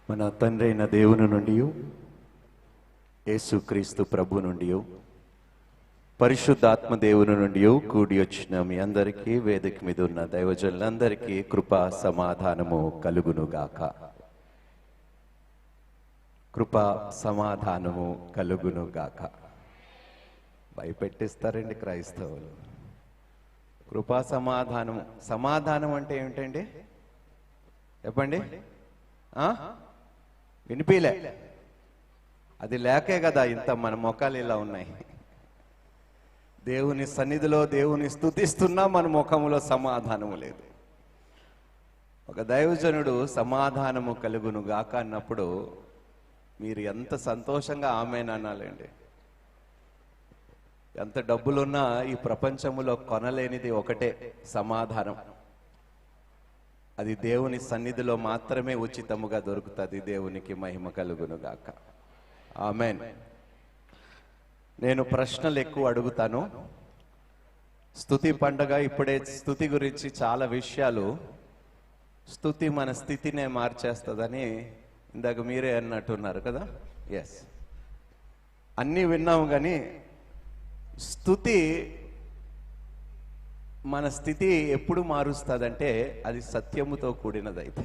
మన తండ్రి అయిన దేవుని నుండి యేసుక్రీస్తు ప్రభు నుండి పరిశుద్ధాత్మ దేవుని నుండి కూడి వచ్చిన మీ అందరికీ వేదిక మీద ఉన్న దైవజనులందరికీ కృపా సమాధానము కలుగునుగాక. కృపా సమాధానము కలుగునుగాక. భయపెట్టిస్తారండి క్రైస్తవులు. కృపా సమాధానము. సమాధానం అంటే ఏమిటండి చెప్పండి? వినిపిలే. అది లేకే కదా ఇంత మన మొఖాలు ఇలా ఉన్నాయి. దేవుని సన్నిధిలో దేవుని స్తుతిస్తున్నా మన ముఖములో సమాధానము లేదు. ఒక దైవజనుడు సమాధానము కలుగును గాక అన్నప్పుడు మీరు ఎంత సంతోషంగా ఆమేననాలండి. ఎంత డబ్బులున్నా ఈ ప్రపంచములో కొనలేనిది ఒకటే, సమాధానం. అది దేవుని సన్నిధిలో మాత్రమే ఉచితముగా దొరుకుతుంది. దేవునికి మహిమ కలుగును గాక. ఆమేన్. నేను ప్రశ్నలు ఎక్కువ అడుగుతాను. స్తుతి పండగ, ఇప్పుడే స్తుతి గురించి చాలా విషయాలు. స్తుతి మన స్థితినే మార్చేస్తుందని ఇందాక మీరే అన్నట్టున్నారు కదా. ఎస్, అన్నీ విన్నాము, కానీ స్తుతి మన స్థితి ఎప్పుడు మారుస్తుందంటే అది సత్యముతో కూడినదైతే.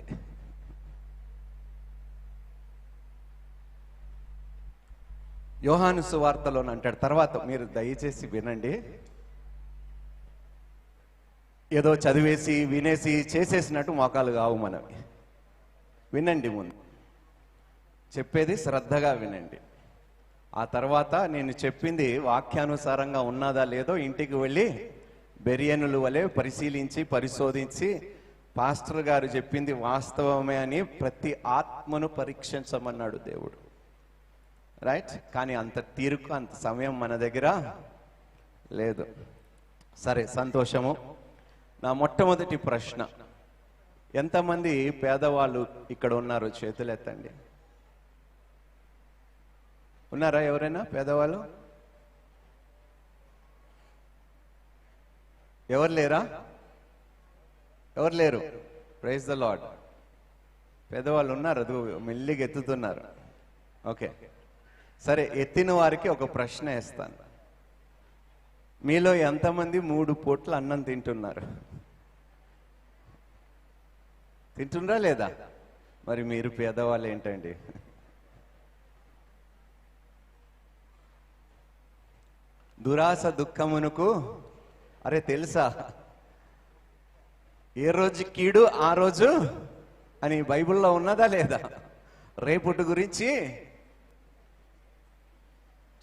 యోహాను సువార్తలో అంటాడు, తర్వాత మీరు దయచేసి వినండి. ఏదో చదివేసి వినేసి చేసేసినట్టు మోకాలు కావు మనవి. వినండి, ముందు చెప్పేది శ్రద్ధగా వినండి. ఆ తర్వాత నేను చెప్పింది వాక్యానుసారంగా ఉన్నదా లేదో ఇంటికి వెళ్ళి బెరియనుల వలె పరిశీలించి పరిశోధించి పాస్టర్ గారు చెప్పింది వాస్తవమే అని ప్రతి ఆత్మను పరీక్షించమన్నాడు దేవుడు. రైట్? కానీ అంత తీరుకు అంత సమయం మన దగ్గర లేదు. సరే, సంతోషము. నా మొట్టమొదటి ప్రశ్న, ఎంతమంది పేదవాళ్ళు ఇక్కడ ఉన్నారు? చేతులు ఎత్తండి. ఉన్నారా ఎవరైనా పేదవాళ్ళు? ఎవరు లేరా? ఎవరు లేరు? Praise the Lord. పేదవాళ్ళు ఉన్నారు, అది మెల్లిగా ఎత్తుతున్నారు. ఓకే, సరే. ఎత్తిన వారికి ఒక ప్రశ్న వేస్తాను. మీలో ఎంతమంది 3 పూట్ల అన్నం తింటున్నారు? తింటుండ్రా లేదా? మరి మీరు పేదవాళ్ళు ఏంటండి? దురాశ దుఃఖమునకు, అరే తెలుసా, ఏ రోజు కీడు ఆ రోజు అని బైబిల్లో ఉన్నదా లేదా? రేపటి గురించి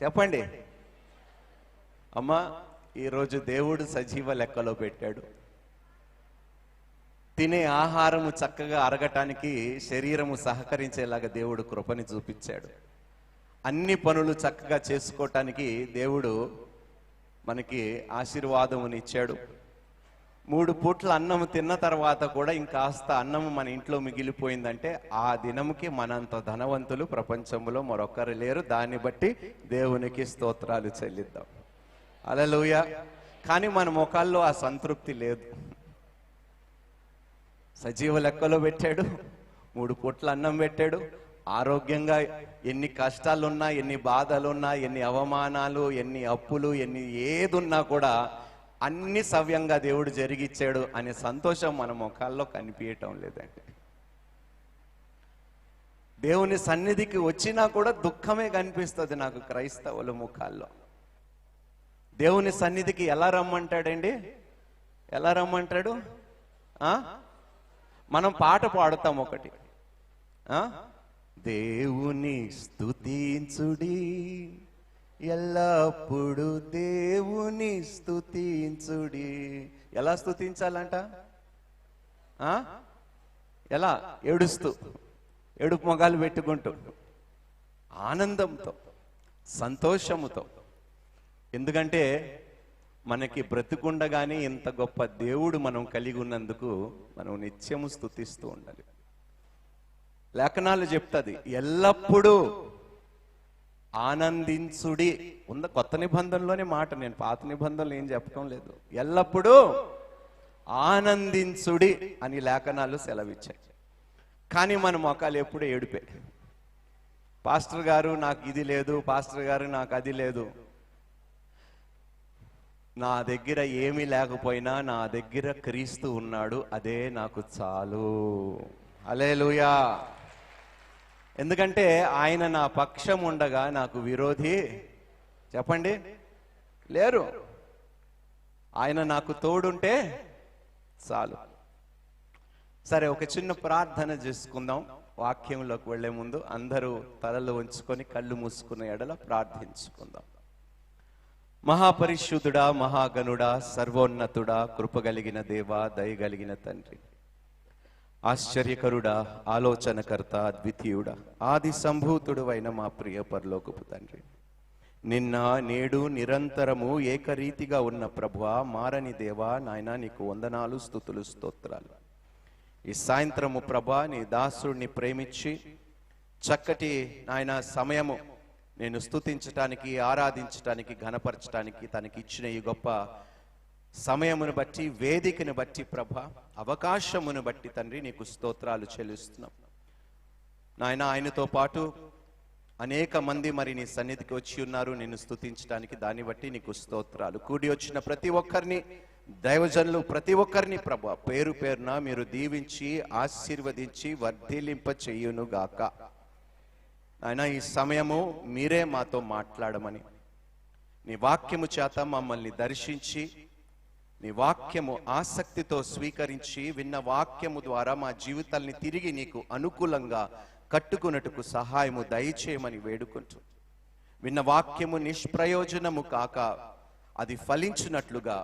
చెప్పండి. అమ్మా, ఈరోజు దేవుడు సజీవ లెక్కలో పెట్టాడు. తినే ఆహారము చక్కగా అరగటానికి శరీరము సహకరించేలాగా దేవుడు కృపని చూపించాడు. అన్ని పనులు చక్కగా చేసుకోవటానికి దేవుడు మనకి ఆశీర్వాదమునిచ్చాడు. 3 పూట్ల అన్నం తిన్న తర్వాత కూడా ఇంకాస్త అన్నం మన ఇంట్లో మిగిలిపోయిందంటే ఆ దినముకి మనంత ధనవంతులు ప్రపంచంలో మరొకరు లేరు. దాన్ని బట్టి దేవునికి స్తోత్రాలు చెల్లిద్దాం. హల్లెలూయా. కానీ మన ముఖాల్లో ఆ సంతృప్తి లేదు. సజీవ లెక్కలో పెట్టాడు, 3 పూట్ల అన్నం పెట్టాడు. ఆరోగ్యంగా ఎన్ని కష్టాలున్నా, ఎన్ని బాధలున్నా, ఎన్ని అవమానాలు, ఎన్ని అప్పులు, ఎన్ని ఏదున్నా కూడా అన్ని సవ్యంగా దేవుడు జరిగిచ్చాడు అనే సంతోషం మన ముఖాల్లో కనిపించటం లేదండి. దేవుని సన్నిధికి వచ్చినా కూడా దుఃఖమే కనిపిస్తుంది నాకు క్రైస్తవుల ముఖాల్లో. దేవుని సన్నిధికి ఎలా రమ్మంటాడండి? ఎలా రమ్మంటాడు? మనం పాట పాడుతాం ఒకటి, దేవుని స్తుతించుడి, ఎల్లప్పుడు దేవుని స్తుతించుడి. ఎలా స్తుతించాలంట? ఎలా? ఏడుస్తూ, ఏడుపు మొగాలు పెట్టుకుంటూ, ఆనందంతో, సంతోషముతో. ఎందుకంటే మనకి బ్రతుకుండగానే ఇంత గొప్ప దేవుడు మనం కలిగి ఉన్నందుకు మనం నిత్యము స్తుతిస్తూ ఉండాలి. లేఖనాలు చెప్తుంది ఎల్లప్పుడూ ఆనందించుడి. కొత్త నిబంధనలోనే మాట, నేను పాత నిబంధనలు ఏం చెప్పడం లేదు. ఎల్లప్పుడూ ఆనందించుడి అని లేఖనాలు సెలవిచ్చాయి. కానీ మన మొఖాలు ఎప్పుడు ఏడుపే. పాస్టర్ గారు నాకు ఇది లేదు, పాస్టర్ గారు నాకు అది లేదు. నా దగ్గర ఏమీ లేకపోయినా నా దగ్గర క్రీస్తు ఉన్నాడు, అదే నాకు చాలు. హల్లెలూయా. ఎందుకంటే ఆయన నా పక్షం ఉండగా నాకు విరోధి చెప్పండి లేరు. ఆయన నాకు తోడుంటే చాలు. సరే, ఒక చిన్న ప్రార్థన చేసుకుందాం. వాక్యంలోకి వెళ్లే ముందు అందరూ తలలు ఉంచుకొని కళ్ళు మూసుకునే ఎడల ప్రార్థించుకుందాం. మహాపరిశుద్ధుడా, మహాగణుడా, సర్వోన్నతుడా, కృపగలిగిన దేవా, దయగలిగిన తండ్రి, ఆశ్చర్యకరుడా, ఆలోచనకర్త, అద్వితీయుడా, ఆది సంభూతుడు అయిన మా ప్రియ పరలోకపు తండ్రి, నిన్న నేడు నిరంతరము ఏకరీతిగా ఉన్న ప్రభువా, మారని దేవా, నాయనా నీకు వందనాలు, స్తుతులు, స్తోత్రాలు. ఈ సాయంత్రము ప్రభా నీ దాసుడిని ప్రేమించి చక్కటి నాయన సమయము నేను స్తుతించటానికి, ఆరాధించటానికి, ఘనపరచటానికి తనకి ఇచ్చిన ఈ గొప్ప సమయమును బట్టి, వేదికను బట్టి ప్రభా, అవకాశమును బట్టి తండ్రి నీకు స్తోత్రాలు చెల్లిస్తున్నాం నాయన. ఆయనతో పాటు అనేక మంది మరి నీ సన్నిధికి వచ్చి ఉన్నారు నిన్ను స్తుతించడానికి, దాన్ని బట్టి నీకు స్తోత్రాలు. కూడి వచ్చిన ప్రతి ఒక్కరిని, దైవజనులు ప్రతి ఒక్కరిని ప్రభా పేరు పేరున మీరు దీవించి ఆశీర్వదించి వర్ధిల్లింప చెయ్యునుగాక. ఆయన ఈ సమయము మీరే మాతో మాట్లాడమని, నీ వాక్యము చేత మమ్మల్ని దర్శించి, నీ వాక్యము ఆసక్తితో స్వీకరించి, విన్న వాక్యము ద్వారా మా జీవితాల్ని తిరిగి నీకు అనుకూలంగా కట్టుకున్నట్టుకు సహాయము దయచేయమని వేడుకుంటూ, విన్న వాక్యము నిష్ప్రయోజనము కాక అది ఫలించినట్లుగా,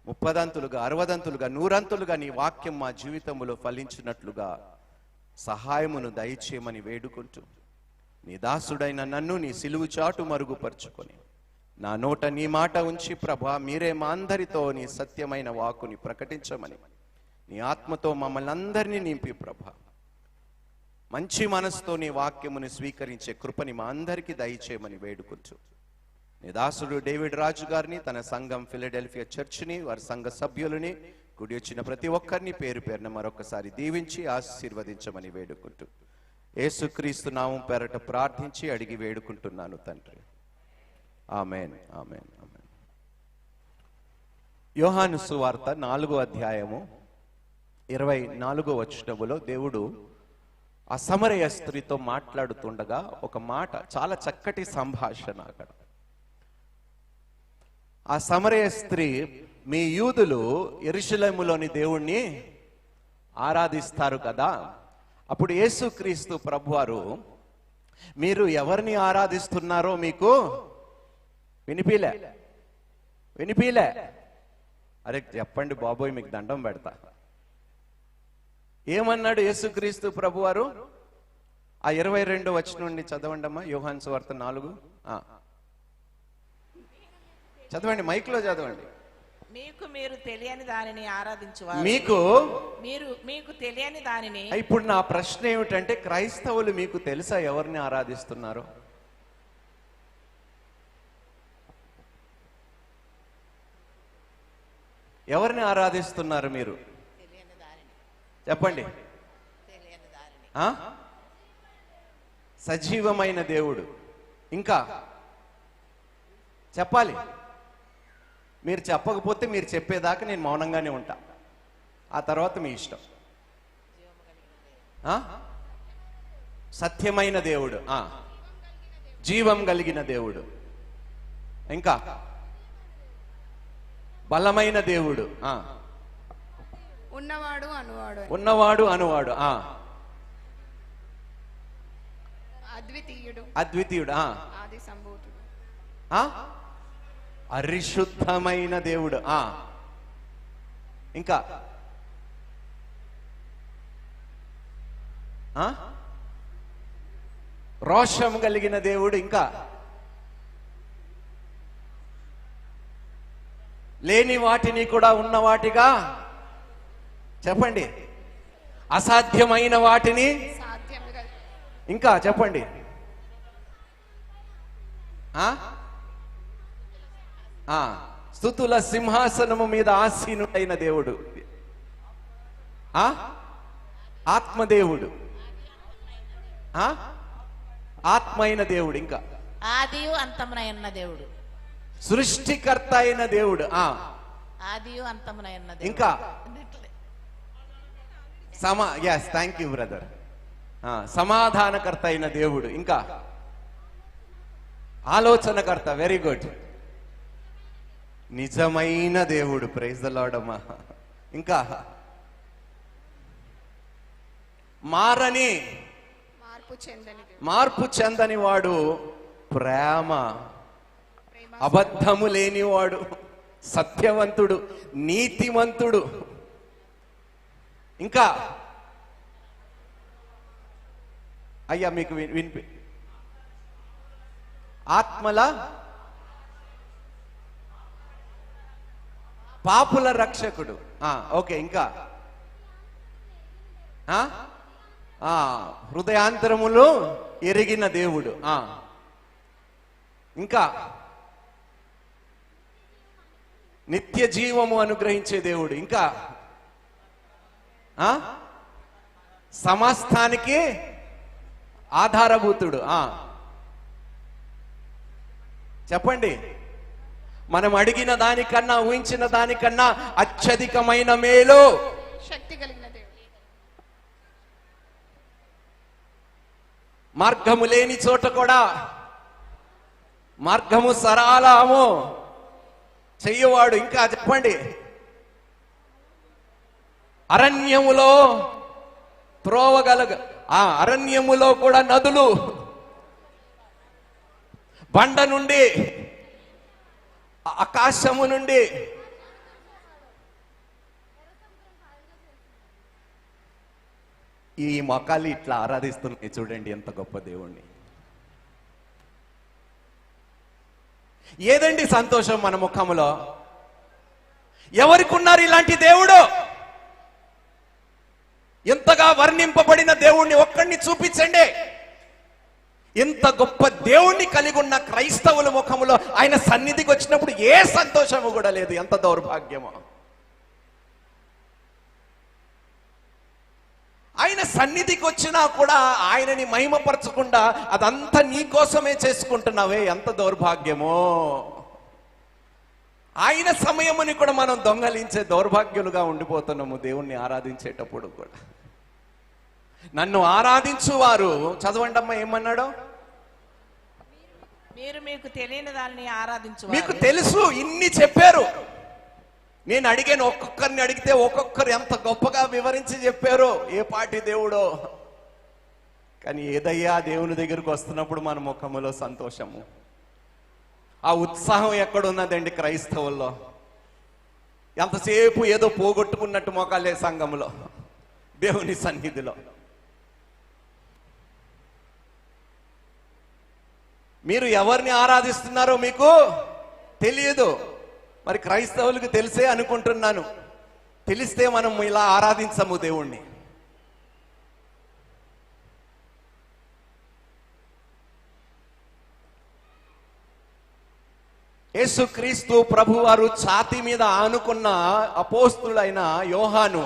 30దంతులుగా, 60దంతులుగా, 100అంతులుగా నీ వాక్యం మా జీవితములో ఫలించినట్లుగా సహాయమును దయచేయమని వేడుకుంటూ, నీ దాసుడైన నన్ను నీ సిలువు చాటు మరుగుపరుచుకొని నా నోట నీ మాట ఉంచి ప్రభా మీరే మా అందరితో నీ సత్యమైన వాక్కుని ప్రకటించమని, నీ ఆత్మతో మమ్మల్ని అందరినీ నింపి ప్రభా మంచి మనసుతో నీ వాక్యముని స్వీకరించే కృపని మా అందరికీ దయచేయమని వేడుకుంటూ, నీ దాసుడు డేవిడ్ రాజు గారిని, తన సంఘం ఫిలడెల్ఫియా చర్చిని, వారి సంఘ సభ్యులని, కూడి వచ్చిన ప్రతి ఒక్కరిని పేరు పేరున మరొకసారి దీవించి ఆశీర్వదించమని వేడుకుంటూ, యేసుక్రీస్తు నామం పేరట ప్రార్థించి అడిగి వేడుకుంటున్నాను తండ్రి. ఆమేన్, ఆమేన్, ఆమేన్. యోహాను సువార్త 4వ అధ్యాయము 24వ వచనములో దేవుడు ఆ సమరయ స్త్రీతో మాట్లాడుతుండగా ఒక మాట, చాలా చక్కటి సంభాషణ అక్కడ. ఆ సమరయ స్త్రీ, మీ యూదులు యెరూషలేములోని దేవుణ్ణి ఆరాధిస్తారు కదా, అప్పుడు యేసుక్రీస్తు ప్రభువారు మీరు ఎవరిని ఆరాధిస్తున్నారో మీకు వినిపిలే? అరే చెప్పండి బాబోయ్, మీకు దండం పెడతా. ఏమన్నాడు యేసుక్రీస్తు ప్రభువారు? ఆ 22వ వచనం నుండి చదవండి అమ్మా, యోహాను సువార్త 4. చదవండి, మైక్లో చదవండి. మీరు తెలియని దానిని ఆరాధించువారు, మీకు తెలియని దానిని. ఇప్పుడు నా ప్రశ్న ఏమిటంటే, క్రైస్తవులు మీకు తెలుసా ఎవరిని ఆరాధిస్తున్నారు? ఎవరిని ఆరాధిస్తున్నారు మీరు? చెప్పండి. సజీవమైన దేవుడు. ఇంకా చెప్పాలి. మీరు చెప్పకపోతే మీరు చెప్పేదాకా నేను మౌనంగానే ఉంటా, ఆ తర్వాత మీ ఇష్టం. సత్యమైన దేవుడు, జీవం కలిగిన దేవుడు, ఇంకా బలమైన దేవుడు, ఉన్నవాడు అనువాడు, అద్వితీయుడు, అరిశుద్ధమైన దేవుడు, ఇంకా రోషం కలిగిన దేవుడు, ఇంకా లేని వాటిని కూడా ఉన్న వాటిగా, చెప్పండి, అసాధ్యమైన వాటిని, ఇంకా చెప్పండి, స్తుతుల సింహాసనము మీద ఆసీనుడైన దేవుడు, ఆత్మదేవుడు, ఆ? ఆత్మ అయిన దేవుడు, ఇంకా ఆదియు అంతమునైన దేవుడు. సృష్టికర్త అయిన దేవుడు, ఆదియు అంతమునైన దేవుడు. ఇంకా థ్యాంక్ యూ బ్రదర్. సమాధానకర్త అయిన దేవుడు, ఇంకా ఆలోచనకర్త, వెరీ గుడ్. నిజమైన దేవుడు, ప్రైజ్ ద లార్డ్ అమ్మా. ఇంకా మార్పు చెందని వాడు, ప్రేమ, అబద్ధము లేనివాడు, సత్యవంతుడు, నీతిమంతుడు. ఇంకా అయ్యా మీకు వినిపి ఆత్మల పాపుల రక్షకుడు. ఓకే, ఇంకా హృదయాంతరములు ఎరిగిన దేవుడు. ఇంకా నిత్య జీవము అనుగ్రహించే దేవుడు. ఇంకా సమస్తానికి ఆధారభూతుడు. చెప్పండి. మనం అడిగిన దానికన్నా, ఊహించిన దానికన్నా అత్యధికమైన మేలు, శక్తి కలిగిన దేవుడు. మార్గము లేని చోట కూడా మార్గము సరళము చెయ్యవాడు. ఇంకా చెప్పండి. అరణ్యములో త్రోవగలగ, అరణ్యములో కూడా నదులు, బండ నుండి, ఆకాశము నుండి, ఈ మొక్కలు ఇట్లా ఆరాధిస్తున్నాయి. చూడండి ఎంత గొప్ప దేవుణ్ణి. ఏదండి సంతోషం మన ముఖములో? ఎవరికి ఉన్నారు ఇలాంటి దేవుడు? ఎంతగా వర్ణింపబడిన దేవుణ్ణి ఒక్కడిని చూపించండి. ఇంత గొప్ప దేవుణ్ణి కలిగి ఉన్న క్రైస్తవుల ముఖములో ఆయన సన్నిధికి వచ్చినప్పుడు ఏ సంతోషము కూడా లేదు. ఎంత దౌర్భాగ్యమో! ఆయన సన్నిధికి వచ్చినా కూడా ఆయనని మహిమపరచకుండా అదంతా నీ కోసమే చేసుకుంటున్నావే, ఎంత దౌర్భాగ్యమో! ఆయన సమయముని కూడా మనం దొంగలించే దౌర్భాగ్యులుగా ఉండిపోతున్నాము దేవుణ్ణి ఆరాధించేటప్పుడు కూడా. నన్ను ఆరాధించువారు, చదవండి అమ్మా ఏమన్నాడు? మీరు మీకు తెలియని దాన్ని ఆరాధించు. మీకు తెలుసు, ఇన్ని చెప్పారు. నేను అడిగాను, ఒక్కొక్కరిని అడిగితే ఒక్కొక్కరు ఎంత గొప్పగా వివరించి చెప్పారు ఏ పాటి దేవుడో. కానీ ఏదయ్యా దేవుని దగ్గరకు వస్తున్నప్పుడు మన ముఖములో సంతోషము, ఆ ఉత్సాహం ఎక్కడున్నదండి క్రైస్తవుల్లో? ఎంతసేపు ఏదో పోగొట్టుకున్నట్టు మోకాలే సంఘంలో, దేవుని సన్నిధిలో. మీరు ఎవరిని ఆరాధిస్తున్నారో మీకు తెలియదు. మరి క్రైస్తవులకు తెలిసే అనుకుంటున్నాను. తెలిస్తే మనం ఇలా ఆరాధించము దేవుణ్ణి. యేసుక్రీస్తు ప్రభువారు ఛాతీ మీద ఆనుకున్న అపోస్తులైన యోహాను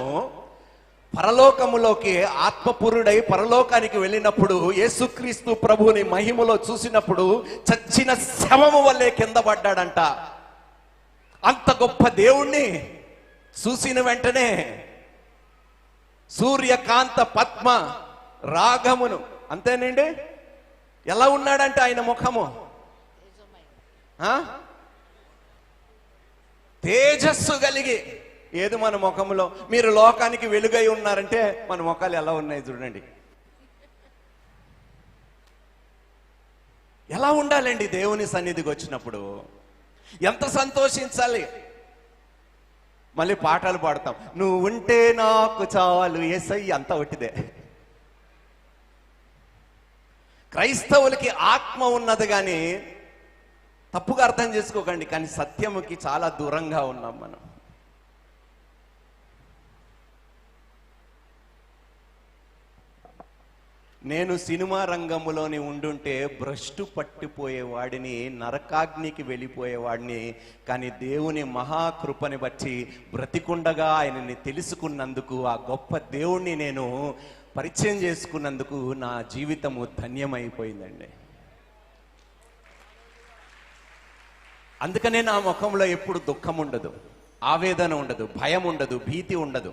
పరలోకములోకి ఆత్మపురుడై పరలోకానికి వెళ్ళినప్పుడు యేసుక్రీస్తు ప్రభుని మహిమలో చూసినప్పుడు చచ్చిన శవము వల్లే కింద పడ్డాడంట. అంత గొప్ప దేవుణ్ణి చూసిన వెంటనే సూర్యకాంత పద్మ రాగమును, అంతేనండి, ఎలా ఉన్నాడంటే ఆయన ముఖము తేజస్సు కలిగి. ఏది మన ముఖంలో? మీరు లోకానికి వెలుగై ఉన్నారంటే మన ముఖాలు ఎలా ఉన్నాయి చూడండి. ఎలా ఉండాలండి దేవుని సన్నిధికి వచ్చినప్పుడు? ఎంత సంతోషించాలి. మళ్ళీ పాటలు పాడతాం, నువ్వు ఉంటే నాకు చాలు యేసయ్య, అంత ఒట్టిదే. క్రైస్తవులకి ఆత్మ ఉన్నది కానీ, తప్పుగా అర్థం చేసుకోకండి, కానీ సత్యముకి చాలా దూరంగా ఉన్నాం మనం. నేను సినిమా రంగంలోని ఉండుంటే భ్రష్టు పట్టిపోయేవాడిని, నరకాగ్నికి వెళ్ళిపోయేవాడిని. కానీ దేవుని మహాకృపని బట్టి బ్రతికుండగా ఆయనని తెలుసుకున్నందుకు, ఆ గొప్ప దేవుణ్ణి నేను పరిచయం చేసుకున్నందుకు నా జీవితము ధన్యమైపోయిందండి. అందుకనే నా ముఖంలో ఎప్పుడు దుఃఖం ఉండదు, ఆవేదన ఉండదు, భయం ఉండదు, భీతి ఉండదు.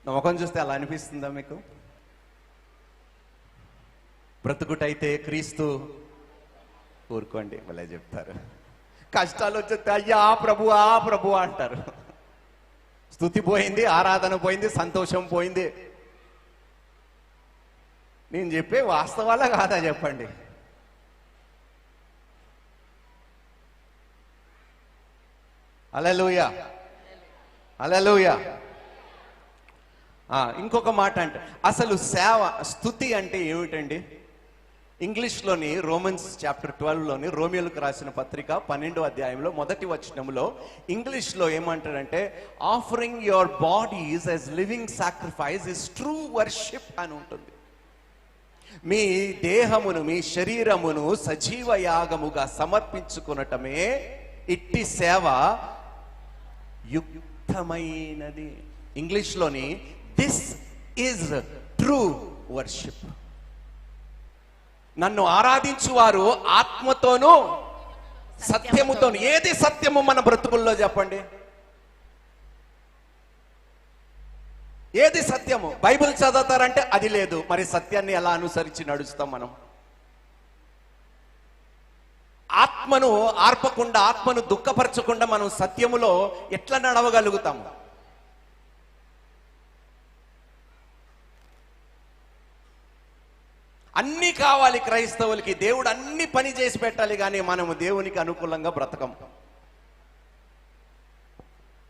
నా ముఖం చూస్తే అలా అనిపిస్తుందా మీకు? బ్రతుకుటైతే క్రీస్తు, ఊరుకోండి భలే చెప్తారు. కష్టాలు వచ్చేస్తే అయ్యా ప్రభు ఆ ప్రభు అంటారు. స్తుతి పోయింది, ఆరాధన పోయింది, సంతోషం పోయింది. నేను చెప్పే వాస్తవాలా కాదా చెప్పండి? హల్లెలూయా, హల్లెలూయా. ఇంకొక మాట అంటే అసలు సేవ, స్తుతి అంటే ఏమిటండి? ఇంగ్లీష్లోని రోమన్స్ చాప్టర్ 12లోని రోమియోలకు రాసిన పత్రిక 12వ అధ్యాయంలో మొదటి వచనంలో ఇంగ్లీష్లో ఏమంటాడంటే, offering your bodies as living sacrifice is true worship అని ఉంటుంది. మీ దేహమును, మీ శరీరమును సజీవ యాగముగా సమర్పించుకునటమే ఇట్టి సేవ యుక్తమైనది. ఇంగ్లీష్లోని దిస్ ఈజ్ ట్రూ వర్షిప్. నన్ను ఆరాధించువారు ఆత్మతోనూ సత్యముతోను. ఏది సత్యము మన బ్రతుకుల్లో చెప్పండి? ఏది సత్యము? బైబిల్ చదువుతారంటే అది లేదు. మరి సత్యాన్ని ఎలా అనుసరించి నడుస్తాం మనం? ఆత్మను ఆర్పకుండా, ఆత్మను దుఃఖపరచకుండా మనం సత్యములో ఎట్లా నడవగలుగుతాము? అన్నీ కావాలి క్రైస్తవులకి. దేవుడు అన్ని పని చేసి పెట్టాలి, కానీ మనము దేవునికి అనుకూలంగా బ్రతకం.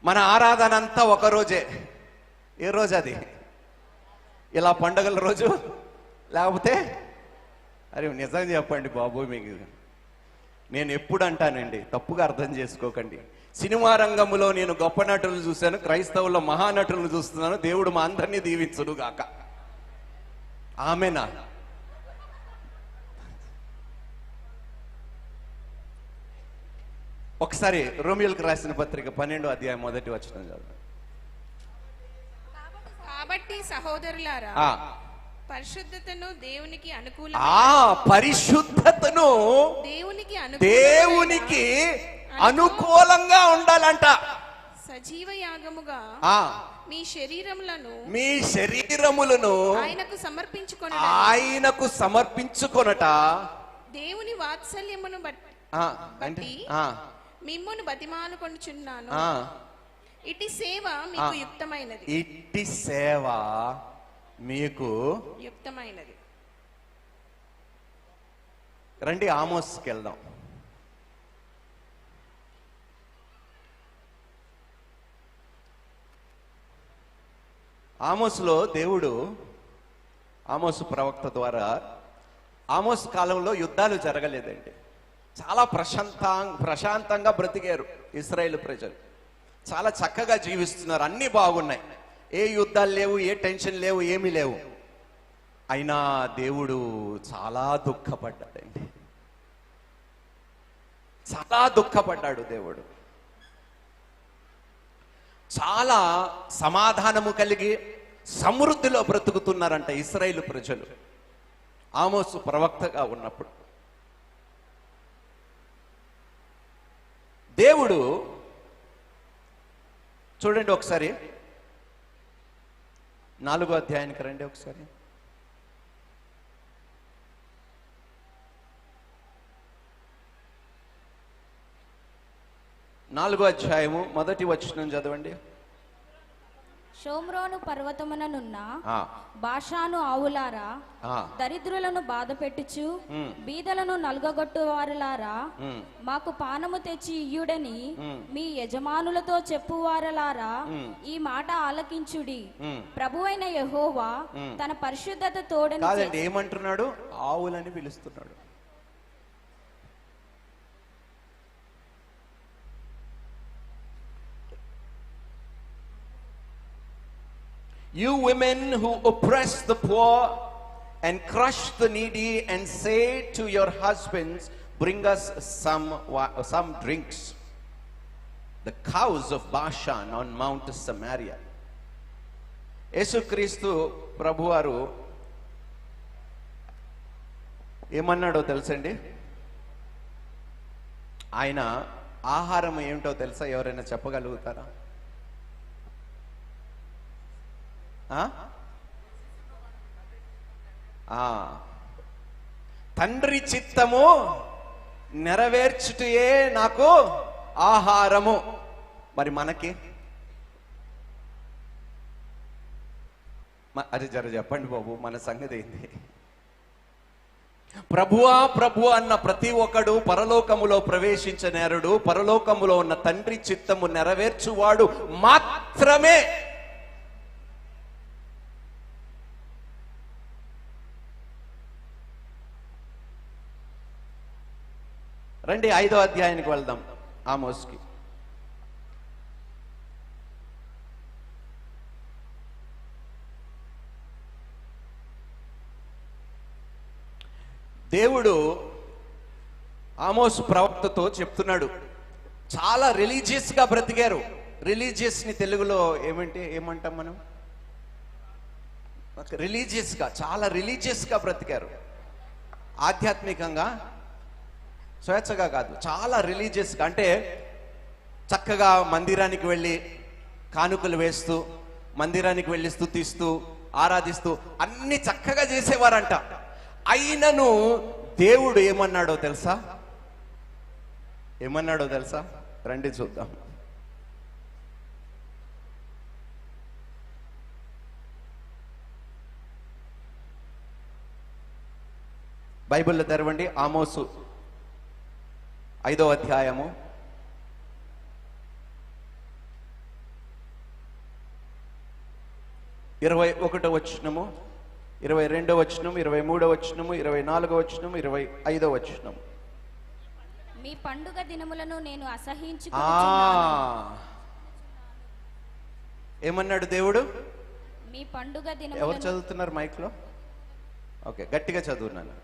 మన ఆరాధన అంతా ఒక రోజే. ఏ రోజు అది? ఇలా పండగల రోజు, లేకపోతే అరే నిజం చెప్పండి బాబు, మీకు నేను ఎప్పుడు అంటానండి, తప్పుగా అర్థం చేసుకోకండి. సినిమా రంగంలో నేను గొప్ప నటులను చూశాను, క్రైస్తవుల్లో మహానటులను చూస్తున్నాను. దేవుడు మా అందరినీ దీవించును గాక. ఆమెనా? ఒకసారి రోమియోలకు రాసిన పత్రిక 12వ అధ్యాయం మొదటి వచనం చదువు. కాబట్టి సహోదరులారా, పరిశుద్ధతను దేవునికి పరిశుద్ధతను దేవునికి అనుకూలంగా ఉండాలంట. సజీవ యాగముగా మీ శరీరములను ఆయనకు సమర్పించుకొనట దేవుని వాత్సల్యమును బట్టి మిమ్మును బతిమాలుకొనుచున్నాను. ఇట్టి సేవ మీకు యుక్తమైనది. ఇట్టి సేవ మీకు యుక్తమైనది. రండి ఆమోస్కి వెళ్దాం. ఆమోస్లో దేవుడు ఆమోసు ప్రవక్త ద్వారా, ఆమోస్ కాలంలో యుద్ధాలు జరగలేదండి. చాలా ప్రశాంతంగా బ్రతికారు ఇశ్రాయేలు ప్రజలు. చాలా చక్కగా జీవిస్తున్నారు, అన్నీ బాగున్నాయి, ఏ యుద్ధాలు లేవు, ఏ టెన్షన్ లేవు, ఏమీ లేవు. అయినా దేవుడు చాలా దుఃఖపడ్డాడండి. చాలా దుఃఖపడ్డాడు దేవుడు. చాలా సమాధానము కలిగి సమృద్ధిలో బ్రతుకుతున్నారంట ఇశ్రాయేలు ప్రజలు ఆమోసు ప్రవక్తగా ఉన్నప్పుడు. దేవుడు చూడండి ఒకసారి 4వ అధ్యాయానికి రండి ఒకసారి. 4వ అధ్యాయము మొదటి వచనం చదవండి. షోమ్రోను పర్వతముననున్న బాషాను ఆవులారా, దరిద్రులను బాధ పెట్టుచు బీదలను నలుగగొట్టు వారులారా, మాకు పానము తెచ్చి ఇయ్యుడని మీ యజమానులతో చెప్పువారలారా, ఈ మాట ఆలకించుడి. ప్రభువైన యెహోవా తన పరిశుద్ధత తోడని. కాదండి, ఏమంటున్నాడు? ఆవులని పిలుస్తున్నాడు. You women who oppress the poor and crush the needy and say to your husbands, bring us some drinks. The cows of Bashan on Mount Samaria. యేసుక్రీస్తు ప్రభువారు ఏమన్నాడో తెలుసండి? ఆయన ఆహారం ఏమిటో తెలుసా? ఎవరైనా చెప్పగలుగుతారా? తండ్రి చిత్తము నెరవేర్చుటయే నాకు ఆహారము. మరి మనకి అది జర చెప్పండి బాబు, మన సంగతి ఏంటి? ప్రభువా ప్రభు అన్న ప్రతి ఒక్కడు పరలోకములో ప్రవేశించనేరుడు. పరలోకములో ఉన్న తండ్రి చిత్తము నెరవేర్చువాడు మాత్రమే రండి 5వ అధ్యాయానికి వెళ్దాం. ఆమోస్కి దేవుడు ఆమోసు ప్రవక్తతో చెప్తున్నాడు. చాలా రిలీజియస్ గా బ్రతికారు. రిలీజియస్ ని తెలుగులో ఏమంటాం మనం? రిలీజియస్ గా, చాలా రిలీజియస్ గా బ్రతికారు. ఆధ్యాత్మికంగా, స్వేచ్ఛగా కాదు, చాలా రిలీజియస్ గా. అంటే చక్కగా మందిరానికి వెళ్ళి కానుకలు వేస్తూ, మందిరానికి వెళ్ళి స్తుతిస్తూ, ఆరాధిస్తూ అన్ని చక్కగా చేసేవారంట. అయినను దేవుడు ఏమన్నాడో తెలుసా? రండి చూద్దాం. బైబిల్లో తెరవండి. ఆమోసు 5వ అధ్యాయము 21వ వచనము, 22వ వచనం, 23వ వచనము, 24వ వచనం, 25వ వచనం. మీ పండుగ దినములను నేను ఏమన్నాడు దేవుడు? మీ పండుగ దినములను. ఎవరు చదువుతున్నారు మైక్ లో? ఓకే, గట్టిగా చదువున్నాను.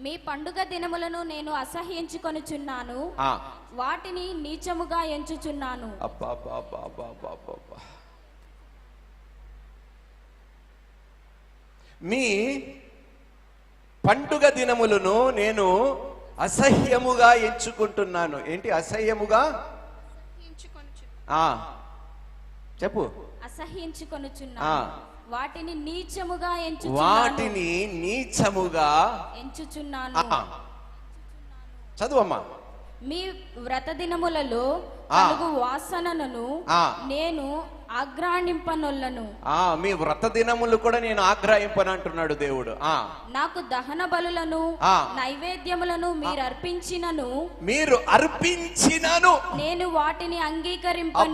మీ పండుగ దినములను నేను అసహ్యించుకొనుచున్నాను, వాటిని నీచముగా ఎంచుచున్నాను. మీ పండుగ దినములను నేను అసహ్యముగా ఎంచుకుంటున్నాను. ఏంటి అసహ్యముగా? చెప్పు. అసహ్యించుకొనుచున్నాను, వాటిని నీచముగా ఎంచుచున్నాను. చదువమ్మా. మీ వ్రత దినములలో కలుగు వాసనను నేను ఆగ్రహింపనొల్లను. మీ వ్రత దినములు కూడా నేను ఆగ్రహింపను అంటున్నాడు దేవుడు. నాకు దహన బలులను నైవేద్యములను మీరు అర్పించినను నేను వాటిని అంగీకరింపను.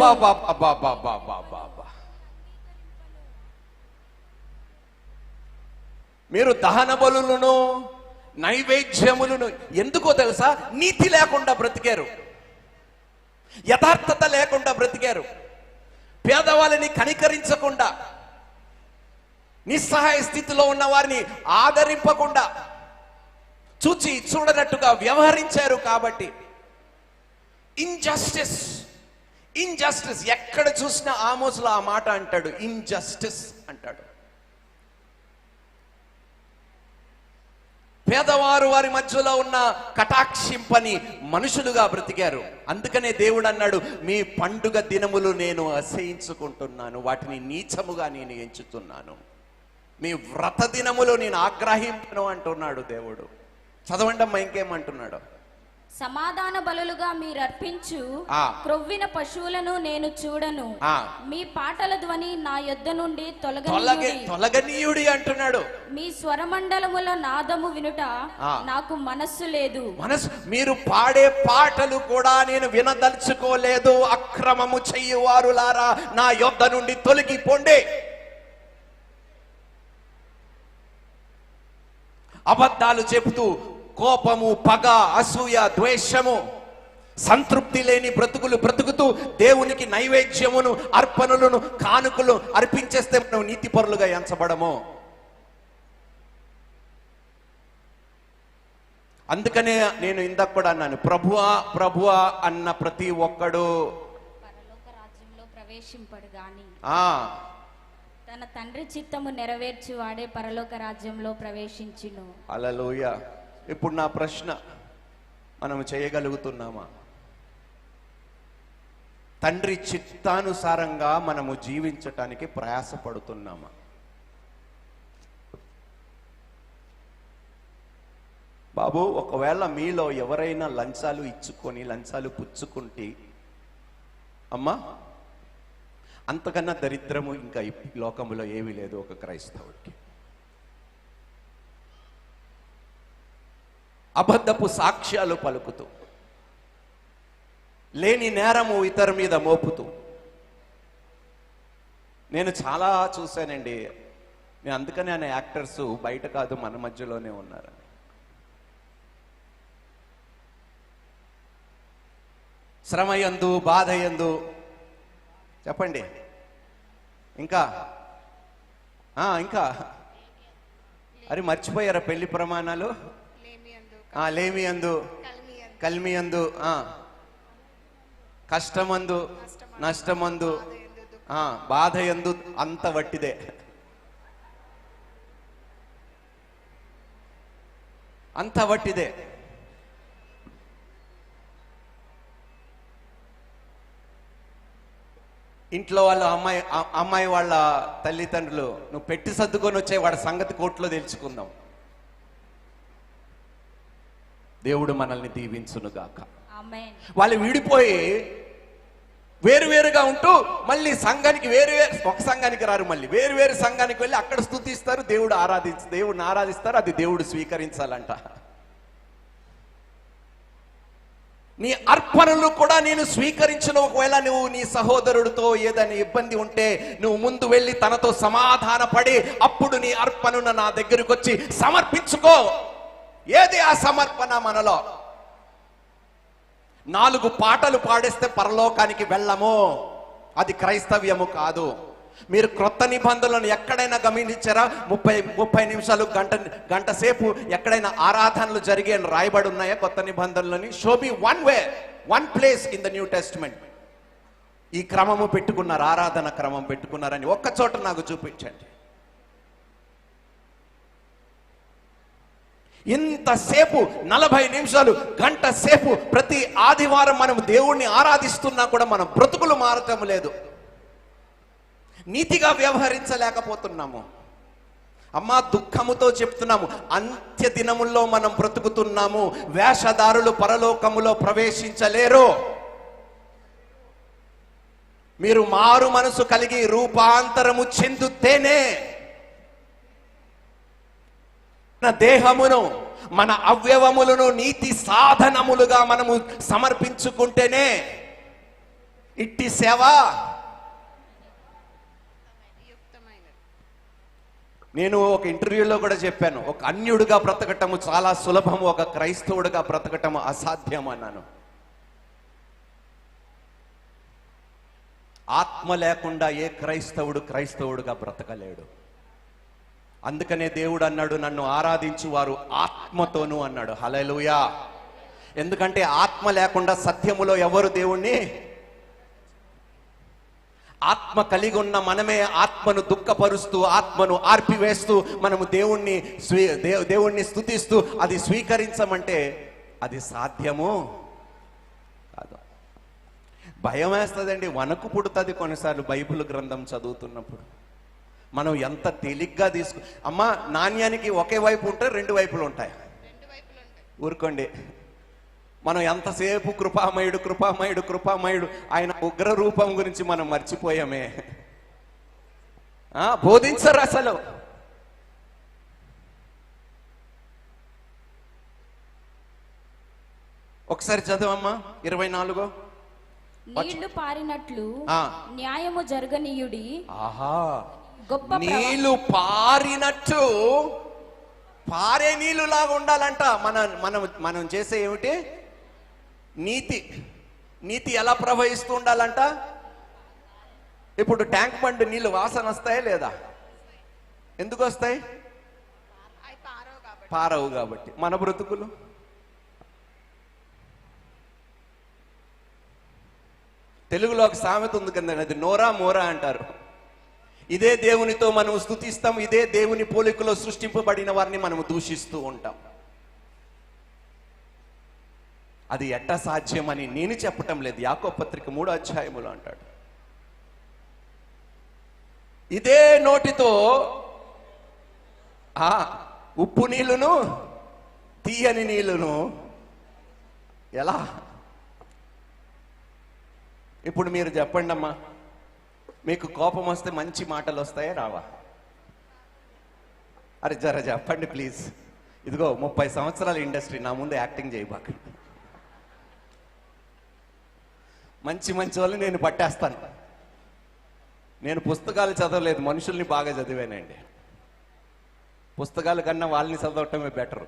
మీరు దహన బలులను నైవేద్యములను ఎందుకో తెలుసా? నీతి లేకుండా బ్రతికారు, యథార్థత లేకుండా బ్రతికారు, పేదవాళ్ళని కనికరించకుండా, నిస్సహాయ స్థితిలో ఉన్న వారిని ఆదరింపకుండా, చూచి చూడనట్టుగా వ్యవహరించారు. కాబట్టి ఇన్జస్టిస్ ఎక్కడ చూసినా ఆమోసులో ఆ మాట అంటాడు, ఇన్జస్టిస్ అంటాడు. పేదవారు వారి మధ్యలో ఉన్న కటాక్షింపని మనుషులుగా బ్రతికారు. అందుకనే దేవుడు అన్నాడు, మీ పండుగ దినములు నేను అసహించుకుంటున్నాను, వాటిని నీచముగా నేను ఎంచుతున్నాను. మీ వ్రత దినములు నేను ఆగ్రహింపను అంటున్నాడు దేవుడు. చదవండమ్మా ఇంకేమంటున్నాడు? సమాధాన బలులుగా మీరు అర్పించు క్రొవ్విన పశువులను నేను చూడను. మీ పాటల ధ్వని నా యొద్ద నుండి తొలగనీయుడి అంటున్నాడు. మీ స్వరమండలముల నాదము వినుట నాకు మనస్సు లేదు. మీరు పాడే పాటలు కూడా నేను వినదలుచుకోలేదు. అక్రమము చెయ్యువారులారా నా యొద్ద నుండి తొలగిపోండి. అబద్ధాలు చెబుతూ కోపము, పగ, అసూయ, ద్వేషము, సంతృప్తి లేని బ్రతుకుతూ దేవునికి నైవేద్యమును, అర్పణలను, కానుకలు అర్పించేస్తే మనం నీతిపరులుగా ఎంచబడము. అందుకనే నేను ఇందాక కూడా అన్నాను, ప్రభువా ప్రభువా అన్న ప్రతి ఒక్కడు పరలోక రాజ్యంలో ప్రవేశింపడు గాని తన తండ్రి చిత్తము నెరవేర్చి వాడే పరలోక రాజ్యంలో ప్రవేశించును. హల్లెలూయా. ఇప్పుడు నా ప్రశ్న, మనం చేయగలుగుతున్నామా? తండ్రి చిత్తానుసారంగా మనము జీవించటానికి ప్రయాసపడుతున్నామా? బాబు, ఒకవేళ మీలో ఎవరైనా లంచాలు ఇచ్చుకొని లంచాలు పుచ్చుకుంటే, అమ్మా, అంతకన్నా దరిద్రము ఇంకా ఈ లోకంలో ఏమీ లేదు ఒక క్రైస్తవుడికి. అబద్ధపు సాక్ష్యాలు పలుకుతూ, లేని నేరము ఇతర మీద మోపుతూ. నేను చాలా చూశానండి. నేను అందుకనే అనే యాక్టర్స్ బయట కాదు మన మధ్యలోనే ఉన్నారు. శ్రమయందు, బాధయందు, చెప్పండి, ఇంకా ఇంకా అరే మర్చిపోయారా పెళ్లి ప్రమాణాలు? లేమియందు, కల్మియందు, కష్టమందు, నష్టమందు, బాధయందు, అంత వట్టిదే. అంత వట్టిదే. ఇంట్లో వాళ్ళ అమ్మాయి వాళ్ళ తల్లిదండ్రులు, నువ్వు పెట్టి సర్దుకొని వచ్చే వాడి సంగతి కోర్టులో తెలుసుకుందాం. దేవుడు మనల్ని దీవించునుగాక. ఆమేన్. వాళ్ళు విడిపోయి వేరువేరుగా ఉంటూ మళ్ళీ సంఘానికి ఒక సంఘానికి రారు, మళ్ళీ వేరు సంఘానికి వెళ్ళి అక్కడ స్తుతిస్తారు, దేవుడిని ఆరాధిస్తారు. అది దేవుడు స్వీకరించాలంట. నీ అర్పణలు కూడా నేను స్వీకరించను. ఒకవేళ నువ్వు నీ సహోదరుడితో ఏదైనా ఇబ్బంది ఉంటే నువ్వు ముందు వెళ్ళి తనతో సమాధాన పడి అప్పుడు నీ అర్పణను నా దగ్గరకు వచ్చి సమర్పించుకో. ఏది ఆ సమర్పణ మనలో? 4 పాటలు పాడేస్తే పరలోకానికి వెళ్ళము. అది క్రైస్తవ్యము కాదు. మీరు క్రొత్త నిబంధనలను ఎక్కడైనా గమనించారా? 30 నిమిషాలు, గంట సేపు ఎక్కడైనా ఆరాధనలు జరిగే అని రాయబడి ఉన్నాయా కొత్త నిబంధనలని? Show me one place in the new testament ఈ క్రమము పెట్టుకున్నారు, ఆరాధన క్రమం పెట్టుకున్నారని ఒక్క చోట నాకు చూపించండి. ఇంతసేపు 40 నిమిషాలు, గంట సేపు ప్రతి ఆదివారం మనం దేవుణ్ణి ఆరాధిస్తున్నా కూడా మన బ్రతుకులు మారటం లేదు. నీతిగా వ్యవహరించలేకపోతున్నాము. అమ్మా, దుఃఖముతో చెప్తున్నాము, అంత్య దినముల్లో మనం బ్రతుకుతున్నాము. వేషధారులు పరలోకములో ప్రవేశించలేరు. మీరు మారు మనసు కలిగి రూపాంతరము చెందుతేనే, మన దేహమును, మన అవయవములను నీతి సాధనములుగా మనము సమర్పించుకుంటేనే ఇట్టి సేవ. నేను ఒక ఇంటర్వ్యూలో కూడా చెప్పాను, ఒక అన్యుడిగా బ్రతకటము చాలా సులభము, ఒక క్రైస్తవుడిగా బ్రతకటము అసాధ్యం అన్నాను. ఆత్మ లేకుండా ఏ క్రైస్తవుడుగా బ్రతకలేడు. అందుకనే దేవుడు అన్నాడు, నన్ను ఆరాధించు వారు ఆత్మతోనూ అన్నాడు. హల్లెలూయా. ఎందుకంటే ఆత్మ లేకుండా సత్యములో ఎవరు దేవుణ్ణి, ఆత్మ కలిగి ఉన్న మనమే ఆత్మను దుఃఖపరుస్తూ, ఆత్మను ఆర్పివేస్తూ మనము దేవుణ్ణి స్తుతిస్తూ అది స్వీకరించమంటే అది సాధ్యము కాదు. భయం వేస్తుందండి, వణుకు పుడుతుంది కొన్నిసార్లు బైబిల్ గ్రంథం చదువుతున్నప్పుడు. మనం ఎంత తేలిగ్గా అమ్మా, నాణ్యానికి ఒకే వైపు ఉంటే 2 వైపులు ఉంటాయి. ఊరుకోండి. మనం ఎంతసేపు కృపామయుడు ఆయన ఉగ్ర రూపం గురించి మనం మర్చిపోయామే. బోధించరు అసలు. ఒకసారి చదవమ్మా 24. నీళ్లు పారినట్లు న్యాయము జరగనీయుడి. ఆహా, నీళ్లు పారినట్టు, పారే నీళ్లు లాగా ఉండాలంట. మనం చేసే ఏమిటి? నీతి ఎలా ప్రవహిస్తూ ఉండాలంట? ఇప్పుడు ట్యాంక్ బండ్ నీళ్లు వాసన వస్తాయా లేదా? ఎందుకు వస్తాయి? పారవు కాబట్టి. మన బ్రతుకులు తెలుగులో ఒక సామెత ఉంది కదండి, అది నోరా మోరా అంటారు. ఇదే దేవునితో మనం స్తుతిస్తాం, ఇదే దేవుని పోలికలో సృష్టింపబడిన వారిని మనం దూషిస్తూ ఉంటాం. అది ఎట్ట సాధ్యమని నేను చెప్పటం లేదు, యాకోబు పత్రిక 3వ అధ్యాయములో అంటాడు. ఇదే నోటితో ఉప్పు నీళ్లును తీయని నీళ్లును ఎలా? ఇప్పుడు మీరు చెప్పండి అమ్మా, మీకు కోపం వస్తే మంచి మాటలు వస్తాయా రావా? అరే జర చెప్పండి ప్లీజ్. ఇదిగో 30 సంవత్సరాల ఇండస్ట్రీ, నా ముందు యాక్టింగ్ చేయబాక. మంచి మంచి వాళ్ళు నేను పట్టేస్తాను. నేను పుస్తకాలు చదవలేదు, మనుషుల్ని బాగా చదివానండి. పుస్తకాల కన్నా వాళ్ళని చదవటమే బెటర్,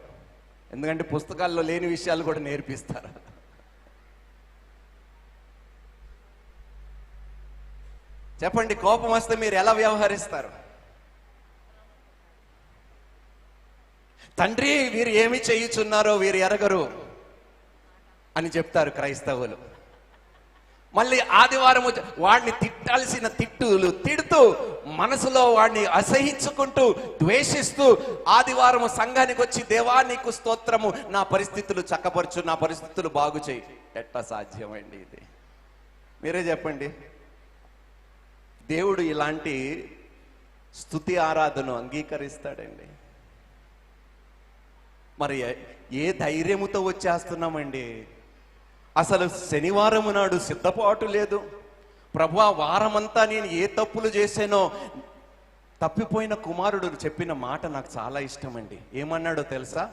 ఎందుకంటే పుస్తకాల్లో లేని విషయాలు కూడా నేర్పిస్తారు. చెప్పండి, కోపం వస్తే మీరు ఎలా వ్యవహరిస్తారు? తండ్రి వీరు ఏమి చేయుచున్నారో వీరు ఎరగరు అని చెప్తారు క్రైస్తవులు. మళ్ళీ ఆదివారం వాడిని తిట్టాల్సిన తిట్టులు తిడుతూ, మనసులో వాడిని అసహించుకుంటూ, ద్వేషిస్తూ ఆదివారం సంఘానికి వచ్చి దేవా నీకు స్తోత్రము, నా పరిస్థితులు చక్కపరచు, నా పరిస్థితులు బాగు చేయి. ఎట్లా సాధ్యమండి ఇది? మీరే చెప్పండి. దేవుడు ఇలాంటి స్తుతి ఆరాధన అంగీకరిస్తాడండి? మరి ఏ ధైర్యముతో వచ్చేస్తున్నామండి? అసలు శనివారం నాడు సిద్ధపాటు లేదు. ప్రభువా వారమంతా నేను ఏ తప్పులు చేశానో. తప్పిపోయిన కుమారుడు చెప్పిన మాట నాకు చాలా ఇష్టమండి. ఏమన్నాడో తెలుసా?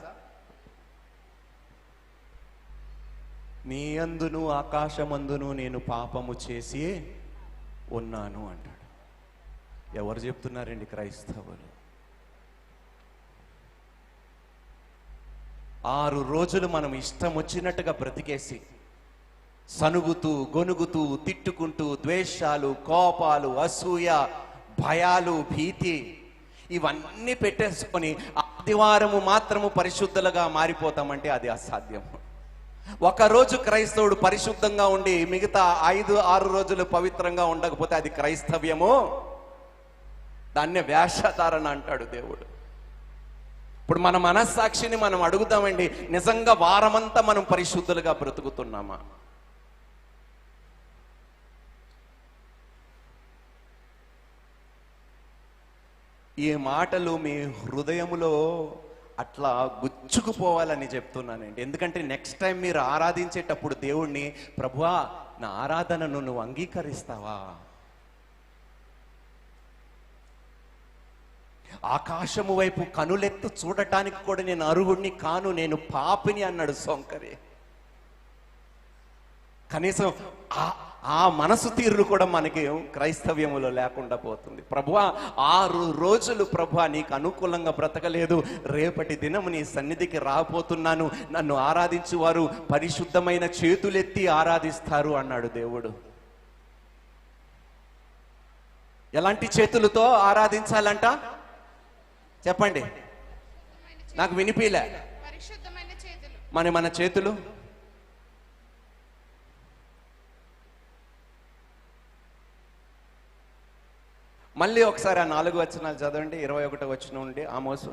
నీ అందును ఆకాశమందును నేను పాపము చేసి ఉన్నాను అంటాడు. ఎవరు చెప్తున్నారండి? క్రైస్తవులు. 6 రోజులు మనం ఇష్టం వచ్చినట్టుగా బ్రతికేసి, సనుగుతూ గొనుగుతూ తిట్టుకుంటూ, ద్వేషాలు, కోపాలు, అసూయ, భయాలు, భీతి ఇవన్నీ పెట్టేసుకొని ఆదివారము మాత్రము పరిశుద్ధులుగా మారిపోతామంటే అది అసాధ్యం. ఒకరోజు క్రైస్తవుడు పరిశుద్ధంగా ఉండి మిగతా 5-6 రోజులు పవిత్రంగా ఉండకపోతే అది క్రైస్తవ్యము? దాన్నే వేషధారణ అంటాడు దేవుడు. ఇప్పుడు మన మనస్సాక్షిని మనం అడుగుతామండి, నిజంగా వారమంతా మనం పరిశుద్ధులుగా బ్రతుకుతున్నామా? ఈ మాటలు మీ హృదయములో అట్లా గుచ్చుకుపోవాలని చెప్తున్నానండి. ఎందుకంటే నెక్స్ట్ టైం మీరు ఆరాధించేటప్పుడు దేవుణ్ణి, ప్రభువా నా ఆరాధనను నువ్వు అంగీకరిస్తావా? ఆకాశము వైపు కనులెత్తు చూడటానికి కూడా నేను అర్హుడిని కాను, నేను పాపిని అన్నాడు సోంకరి. కనీసం ఆ మనసు తీరులు కూడా మనకి క్రైస్తవ్యములో లేకుండా పోతుంది. ప్రభువా 6 రోజులు ప్రభువా నీకు అనుకూలంగా బ్రతకలేదు, రేపటి దినం నీ సన్నిధికి రాబోతున్నాను, నన్ను ఆరాధించువారు పరిశుద్ధమైన చేతులెత్తి ఆరాధిస్తారు అన్నాడు దేవుడు. ఎలాంటి చేతులతో ఆరాధించాలంట చెప్పండి, నాకు వినిపిలే. పరిశుద్ధమైన చేతులు. మన చేతులు మళ్ళీ ఒకసారి ఆ 4 వచనాలు చదవండి. 21వ వచనం నుండి ఆమోసు.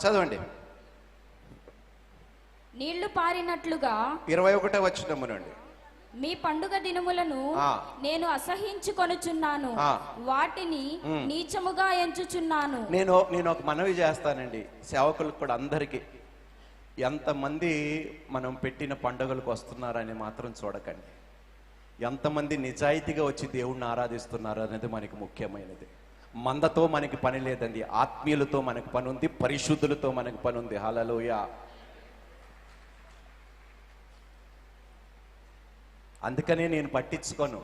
చదవండి. నీళ్లు పారినట్లుగా 21వ వచనము నుండి. మీ పండుగ దినములను నేను అసహించుకొనుచున్నాను, వాటిని నీచముగా ఎంచుచున్నాను. నేను ఒక మనవి చేస్తానండి సేవకులకు కూడా, అందరికీ. ఎంతమంది మనం పెట్టిన పండుగలకు వస్తున్నారని మాత్రం చూడకండి. ఎంతమంది నిజాయితీగా వచ్చి దేవుణ్ణి ఆరాధిస్తున్నారు అనేది మనకి ముఖ్యమైనది. మందతో మనకి పని లేదండి, ఆత్మీయులతో మనకు పని ఉంది, పరిశుద్ధులతో మనకు పని ఉంది. హల్లెలూయా. అందుకనే నేను పట్టించుకోను.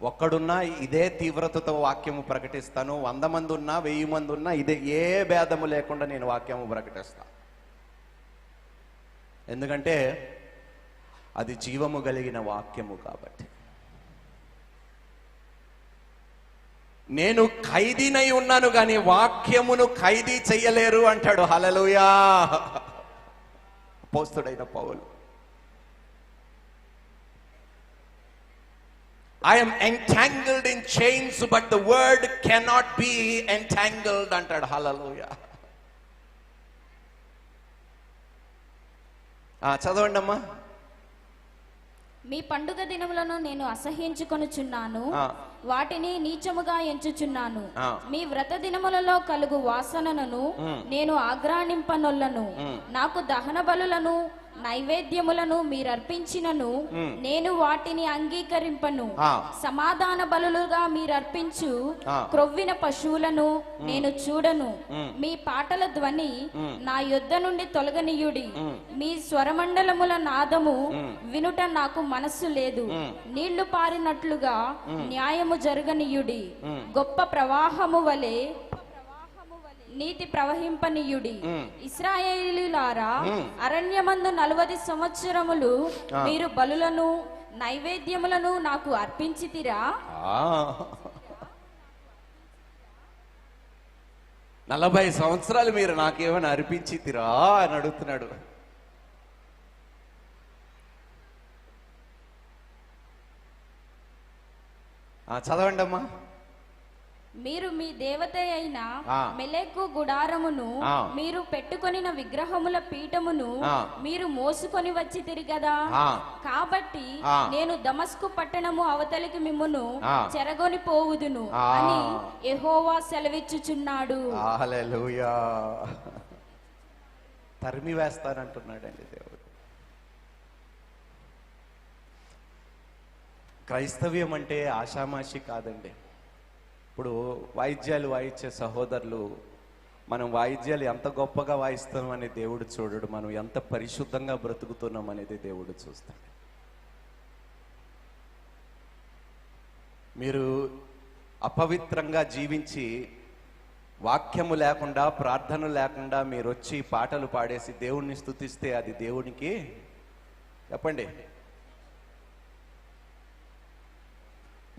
ఒక్కడున్నా ఇదే తీవ్రతతో వాక్యము ప్రకటిస్తాను. 100 మంది ఉన్నా 1000 మంది ఉన్నా ఇదే, ఏ భేదము లేకుండా నేను వాక్యము ప్రకటిస్తాను. ఎందుకంటే అది జీవము కలిగిన వాక్యము కాబట్టి. నేను ఖైదీనై ఉన్నాను కానీ వాక్యమును ఖైదీ చెయ్యలేరు అంటాడు. హల్లెలూయా. అపోస్తలుడైన పౌలు. I am entangled in chains, but the word cannot be entangled అంటాడు. హల్లెలూయా. చదవండి అమ్మా. మీ పండుగ దినములను నేను అసహ్యించుకొనుచున్నాను, వాటిని నీచముగా ఎంచుచున్నాను. మీ వ్రత దినములలో కలుగు వాసనను నేను ఆగ్రాణింపనొల్లను. నాకు దహన బలులను నైవేద్యములను మీరర్పించినను నేను వాటిని అంగీకరింపను. సమాధాన బలులుగా మీరర్పించు క్రొవ్విన పశువులను నేను చూడను. మీ పాటల ధ్వని నా యొద్ద నుండి తొలగనీయుడి. మీ స్వరమండలముల నాదము వినుట నాకు మనస్సు లేదు. నీళ్లు పారినట్లుగా న్యాయము జరగనీయుడి. గొప్ప ప్రవాహము వలె నీతి ప్రవహింపనీయుడి. ఇశ్రాయేలీయులారా, అరణ్యమందు 40 సంవత్సరములు మీరు బలులను నైవేద్యములను నాకు అర్పించితిరా? 40 సంవత్సరాలు మీరు నాకేమైనా అర్పించితిరా అని అడుగుతున్నాడు. చదవండి అమ్మా. మీరు మీ దేవత అయిన మెలెకు గుడారమును మీరు పెట్టుకొనిన విగ్రహముల పీఠమును మీరు మోసుకొని వచ్చి తిరిగదా? కాబట్టి నేను దమస్కు పట్టణము అవతలికి మిమ్మును చెరగొని పోవుదును అని యెహోవా సెలవిచ్చుచున్నాడు. హల్లెలూయా. తరిమి వేస్తానంటున్నాడండి దేవుడు. క్రైస్తవ్యం అంటే ఆషామాషి కాదండి. ఇప్పుడు వాయిద్యాలు వాయించే సహోదరులు, మనం వాయిద్యాలు ఎంత గొప్పగా వాయిస్తున్నాం అనే దేవుడు చూడడు, మనం ఎంత పరిశుద్ధంగా బ్రతుకుతున్నాం అనేది దేవుడు చూస్తాడు. మీరు అపవిత్రంగా జీవించి వాక్యము లేకుండా ప్రార్థన లేకుండా మీరు వచ్చి పాటలు పాడేసి దేవుణ్ణి స్తుతిస్తే అది దేవునికి చెప్పండి.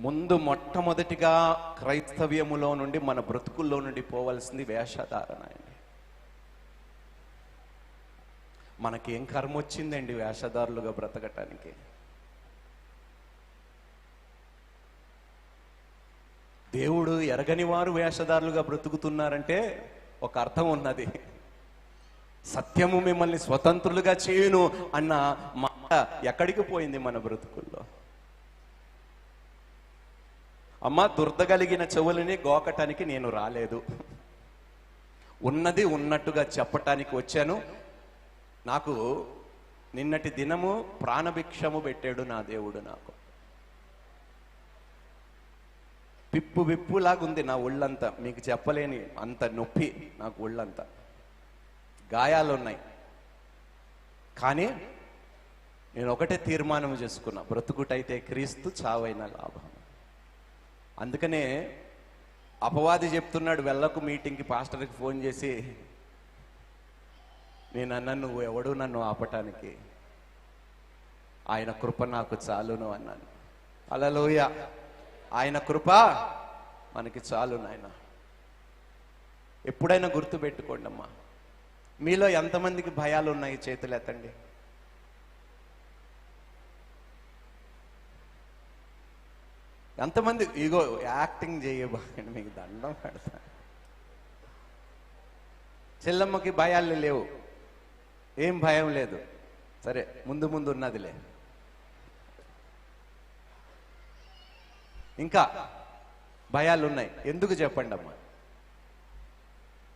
ముందు మొట్టమొదటిగా క్రైస్తవ్యములో నుండి మన బ్రతుకుల్లో నుండి పోవలసింది వేషధారణ అండి. మనకేం కర్మ వచ్చిందండి వేషధారులుగా బ్రతకటానికి? దేవుడు ఎరగని వారు వేషధారులుగా బ్రతుకుతున్నారంటే ఒక అర్థం ఉన్నది. సత్యము మిమ్మల్ని స్వతంత్రులుగా చేయును అన్న మాట ఎక్కడికి పోయింది మన బ్రతుకుల్లో? అమ్మ, దురదగలిగిన చెవులని గోకటానికి నేను రాలేదు, ఉన్నది ఉన్నట్టుగా చెప్పటానికి వచ్చాను. నాకు నిన్నటి దినము ప్రాణభిక్షము పెట్టాడు నా దేవుడు. నాకు విప్పులాగుంది నా ఒళ్ళంతా, మీకు చెప్పలేని అంత నొప్పి నాకు ఒళ్ళంతా, గాయాలున్నాయి. కానీ నేను ఒకటే తీర్మానం చేసుకున్నా, బ్రతుకుటైతే క్రీస్తు, చావైన లాభం. అందుకనే అపవాది చెప్తున్నాడు, వెళ్ళకు మీటింగ్కి, పాస్టర్కి ఫోన్ చేసి, నేను అన్నాను, నువ్వు ఎవడు నన్ను ఆపటానికి, ఆయన కృప నాకు చాలును అన్నాను. హల్లెలూయా. ఆయన కృప మనకి చాలు నాయన. ఎప్పుడైనా గుర్తు పెట్టుకోండి అమ్మా. మీలో ఎంతమందికి భయాలు ఉన్నాయి? చేతులు ఎత్తండి. ఎంతమంది ఇగో యాక్టింగ్ చేయబాకండి, మీకు దండం పెడతా. చెల్లమ్మకి భయాలు లేవు, ఏం భయం లేదు. సరే, ముందు ఉన్నదిలే. ఇంకా భయాలు ఉన్నాయి. ఎందుకు చెప్పండి అమ్మా,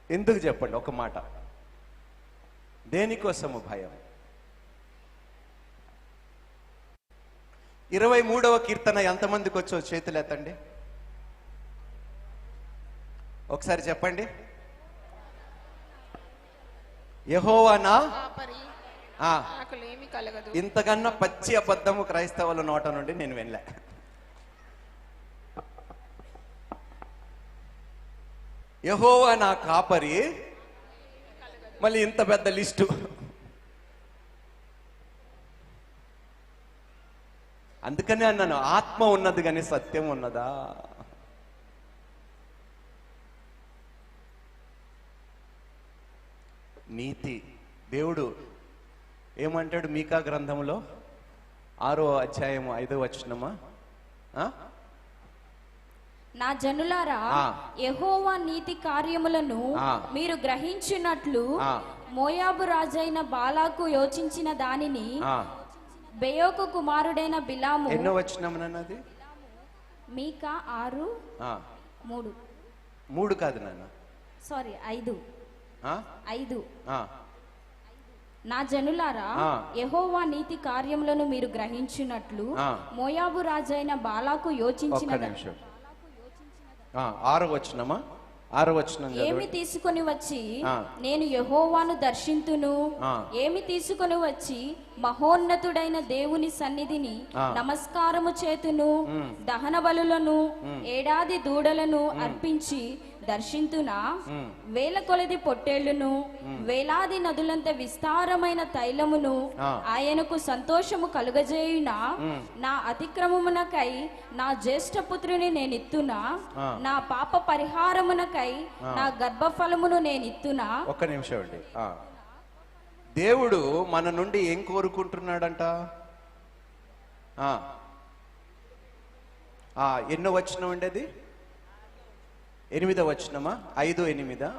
ఎందుకు చెప్పండి ఒక మాట. దేనికోసము భయం? 23వ కీర్తన ఎంతమందికి వచ్చో చేతులు ఎత్తండి. ఒకసారి చెప్పండి. యెహోవా నా కాపరి, నాకులేమి కలగదు. ఇంతకన్నా పచ్చి అబద్ధము క్రైస్తవుల నోట నుండి నేను వినలే. యెహోవా నా కాపరి, మళ్ళీ ఇంత పెద్ద లిస్టు. అందుకనే అన్నాను, ఆత్మ ఉన్నది కానీ సత్యం ఉన్నదా? నీతి. దేవుడు ఏమంటాడు మీకా గ్రంథంలో 6వ అధ్యాయం 5వ వచనమా? ఆ? నా జనులారా, ఆ. యెహోవా నీతి కార్యములను ఆ. మీరు గ్రహించినట్లు ఆ. మోయాబు రాజైన బాలాకు యోచించిన దానిని ఆ. బెయోకు కుమారుడైన బిలాము. ఎన్నో వచ్చినామన్నది? మీకా 6:3. 3 కాదు నాన్న, సారీ 5. ఆ? 5. ఆ. నా జనులారా, ఆ. యెహోవా నీతి కార్యములను మీరు గ్రహించినట్లు ఆ. మోయాబు రాజైన బాలాకు యోచించిన ఒక్క నిమిషం. 6వ వచనమా? 6వ వచనం ఏమి చదవండి. తీసుకొని వచ్చి ఆ. నేను యెహోవాను దర్శింతును, ఆ. ఏమి తీసుకొని వచ్చి మహోన్నతుడైన దేవుని సన్నిధిని ఆ. నమస్కారము చేతును, దహన బలులను, ఏడాది దూడలను అర్పించి దర్శింతునా? వేల కొలది పొట్టేళ్లును, వేలాది నదులంత విస్తారమైన తైలమును ఆ. ఆయనకు సంతోషము కలుగజేయునా? నా అతిక్రమమునకై నా జ్యేష్ఠ పుత్రుని నేనిత్తునా? ఆ. నా పాప పరిహారమునకై నా గర్భఫలమును నేనిత్తునా? ఒక్క నిమిషం అండి. దేవుడు మన నుండి ఏం కోరుకుంటున్నాడంట? ఎన్నో వచనం అండి అది? 8వ వచనమా? 5-8?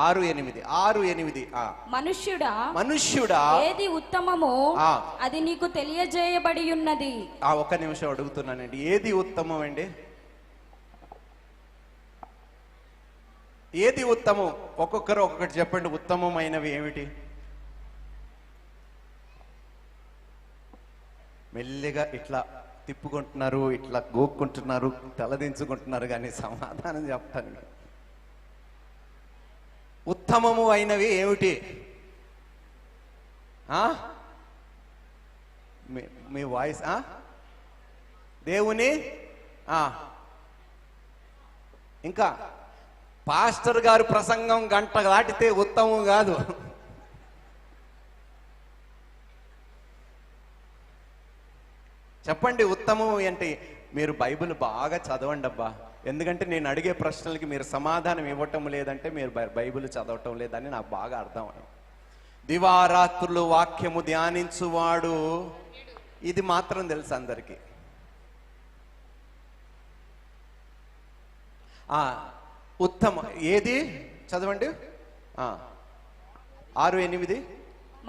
6-8. 6-8. మనుష్యుడా ఏది ఉత్తమమో ఆ. అది నీకు తెలియజేయబడి ఉన్నది. ఒక్క నిమిషం అడుగుతున్నానండి, ఏది ఉత్తమం అండి? ఏది ఉత్తమం? ఒక్కొక్కరు ఒక్కొక్కటి చెప్పండి. ఉత్తమమైనవి ఏమిటి? మెల్లిగా ఇట్లా తిప్పుకుంటున్నారు, ఇట్లా గోక్కుంటున్నారు, తలదించుకుంటున్నారు, కానీ సమాధానం చెప్పటానికి ఉత్తమము అయినవి ఏమిటి? మీ వాయిస్ దేవుని ఇంకా పాస్టర్ గారు ప్రసంగం గంట దాటితే ఉత్తమం కాదు. చెప్పండి ఉత్తమం అంటే. మీరు బైబిల్ బాగా చదవండి అబ్బా, ఎందుకంటే నేను అడిగే ప్రశ్నలకి మీరు సమాధానం ఇవ్వటం లేదంటే మీరు బైబిల్ చదవటం లేదని నాకు బాగా అర్థమైంది. దివారాత్రులు వాక్యము ధ్యానించువాడు, ఇది మాత్రం తెలుసు అందరికీ. ఉత్తమ ఏది చదవండి? 6-8.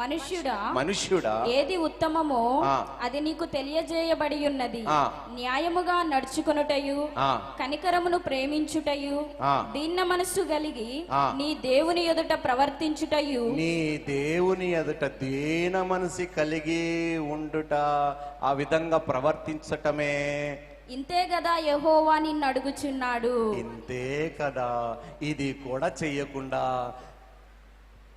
మనుష్యుడా ఏది ఉత్తమమో ఆ. అది నీకు తెలియజేయబడి ఉన్నది. ఆ. న్యాయముగా నడుచుకొనుటయు, ఆ. కనికరమును ప్రేమించుటయు, ఆ. దీన మనస్సు కలిగి ఆ. నీ దేవుని ఎదుట ప్రవర్తించుటయు. నీ దేవుని ఎదుట దీన మనసు కలిగి ఉండుట, ఆ విధంగా ప్రవర్తించటమే. ఇంతే కదా యెహోవా నిన్ను అడుగుచున్నాడు. ఇంతే కదా. ఇది కూడా చెయ్యకుండా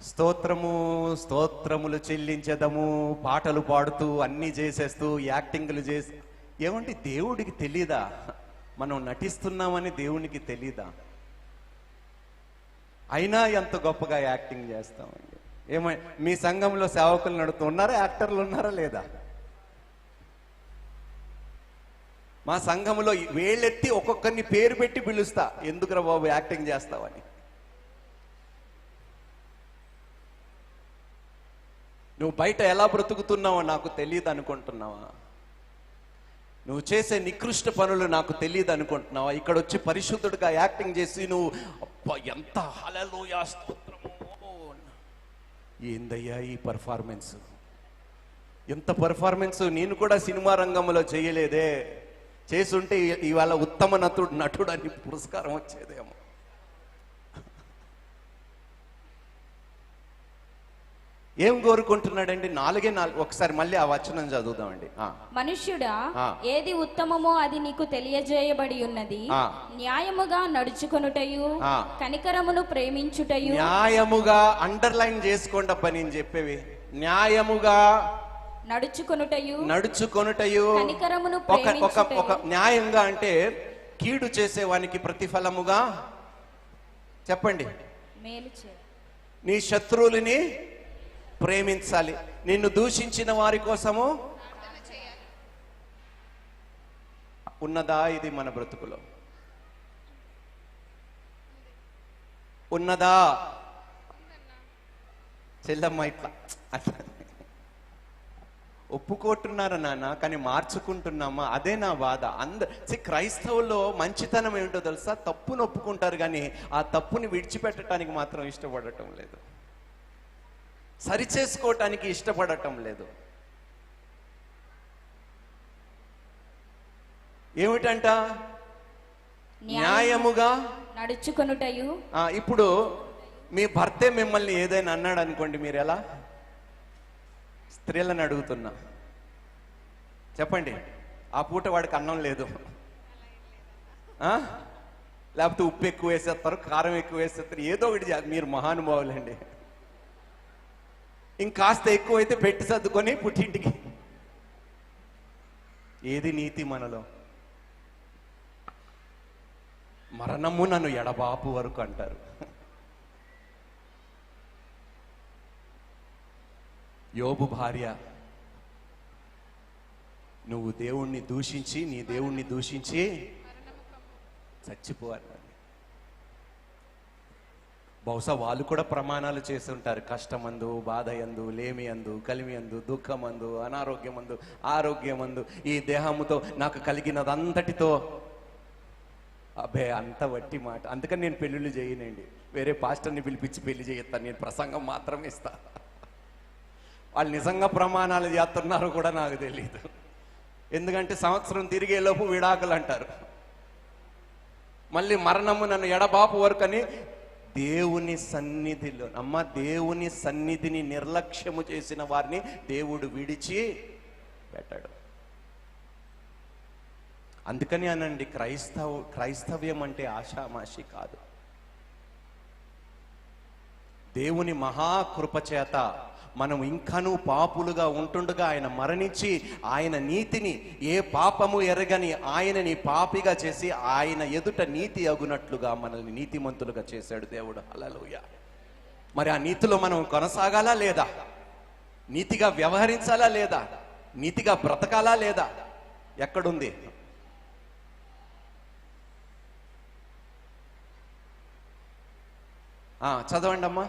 స్తోత్రములు చెల్లించదము, పాటలు పాడుతూ అన్నీ చేసేస్తూ యాక్టింగ్లు చేసి, ఏమంటే దేవుడికి తెలీదా మనం నటిస్తున్నామని? దేవునికి తెలీదా? అయినా ఎంత గొప్పగా యాక్టింగ్ చేస్తామండి. ఏమై మీ సంఘంలో సేవకులు నడుతూ ఉన్నారా? యాక్టర్లు ఉన్నారా లేదా? మా సంఘంలో వేళ్ళెత్తి ఒక్కొక్కరిని పేరు పెట్టి పిలుస్తా, ఎందుకురా బాబు యాక్టింగ్ చేస్తావని. నువ్వు బయట ఎలా బ్రతుకుతున్నావో నాకు తెలియదు అనుకుంటున్నావా? నువ్వు చేసే నికృష్ట పనులు నాకు తెలియదు అనుకుంటున్నావా? ఇక్కడ వచ్చి పరిశుద్ధుడిగా యాక్టింగ్ చేసి నువ్వు అబ్బా ఎంత హల్లెలూయా స్తోత్రము, ఏందయ్యా ఈ పర్ఫార్మెన్స్, ఎంత పర్ఫార్మెన్స్. నేను కూడా సినిమా రంగంలో చేయలేదే, చేసుంటే ఇవాళ ఉత్తమ నటుడు అని పురస్కారం వచ్చేదేమో. ఏం కోరుకుంటున్నాడండి? 4 ఒకసారి మళ్ళీ ఆ వచనం చదువుదామండి. మనుష్యుడా ఏది ఉత్తమమో అది నీకు తెలియజేయబడి ఉన్నది. న్యాయముగా నడుచుకొనుటయు, కనికరమును ప్రేమించుటయు. న్యాయముగా అండర్లైన్ చేసుకోండి అబ్బా నేను చెప్పేవి. న్యాయముగా నడుచుకొనుటయు, కనికరమును ఒక న్యాయంగా అంటే కీడు చేసేవానికి ప్రతిఫలముగా చెప్పండి. మేలు చేయ. నీ శత్రువులని ప్రేమించాలి, నిన్ను దూషించిన వారి కోసము ఉన్నదా? ఇది మన బ్రతుకులో ఉన్నదా? చెల్లమ్మ ఇట్లా అట్లా ఒప్పుకుంటున్నారా నాన్న, కానీ మార్చుకుంటున్నామా? అదే నా బాధ. క్రైస్తవుల్లో మంచితనం ఏమిటో తెలుసా? తప్పును ఒప్పుకుంటారు కానీ ఆ తప్పుని విడిచిపెట్టడానికి మాత్రం ఇష్టపడటం లేదు, సరిచేసుకోవటానికి ఇష్టపడటం లేదు. ఏమిటంట? న్యాయముగా నడుచుకొనుటయు. ఇప్పుడు మీ భర్తే మిమ్మల్ని ఏదైనా అన్నాడు అనుకోండి, మీరు ఎలా? స్త్రీలను అడుగుతున్నా, చెప్పండి. ఆ పూట వాడికి అన్నం లేదు, లేకపోతే ఉప్పు ఎక్కువ వేసేస్తారు, కారం ఎక్కువ వేసేస్తారు, ఏదో ఒకటి. మీరు మహానుభావులండి. ఇంకాస్త ఎక్కువైతే పెట్టి సర్దుకొని పుట్టింటికి. ఏది నీతి మనలో? మరణము నన్ను ఎడబాపు వరకు అంటారు. యోబు భార్య, నువ్వు దేవుణ్ణి దూషించి, నీ దేవుణ్ణి దూషించి చచ్చిపోవాలి. బహుశా వాళ్ళు కూడా ప్రమాణాలు చేసి ఉంటారు. కష్టమందు, బాధయందు, లేమియందు, కలిమియందు, దుఃఖమందు, అనారోగ్యమందు, ఆరోగ్యమందు, ఈ దేహముతో నాకు కలిగినదంతటితో. అబ్బే, అంత వట్టి మాట. అందుకని నేను పెళ్ళిళ్ళు చేయనండి. వేరే పాస్టర్ని పిలిపించి పెళ్లి చేస్తాను. నేను ప్రసంగం మాత్రమే ఇస్తా. వాళ్ళు నిజంగా ప్రమాణాలు చేస్తున్నారో కూడా నాకు తెలియదు. ఎందుకంటే సంవత్సరం తిరిగేలోపు విడాకులు అంటారు. మళ్ళీ మరణము నన్ను ఎడబాపు వరకు అని. దేవుని సన్నిధిలో దేవుని సన్నిధిని నిర్లక్ష్యము చేసిన వారిని దేవుడు విడిచి పెట్టాడు. అందుకని అనండి, క్రైస్తవ్యం అంటే ఆషామాషి కాదు. దేవుని మహాకృప చేత మనం ఇంకనూ పాపులుగా ఉంటుండగా ఆయన మరణించి ఆయన నీతిని, ఏ పాపము ఎరగని ఆయనని పాపిగా చేసి ఆయన ఎదుట నీతి అగునట్లుగా మనల్ని నీతిమంతులుగా చేశాడు దేవుడు. హల్లెలూయా. మరి ఆ నీతిలో మనం కొనసాగాలా లేదా? నీతిగా వ్యవహరించాలా లేదా? నీతిగా బ్రతకాలా లేదా? ఎక్కడుంది? చదవండి అమ్మా.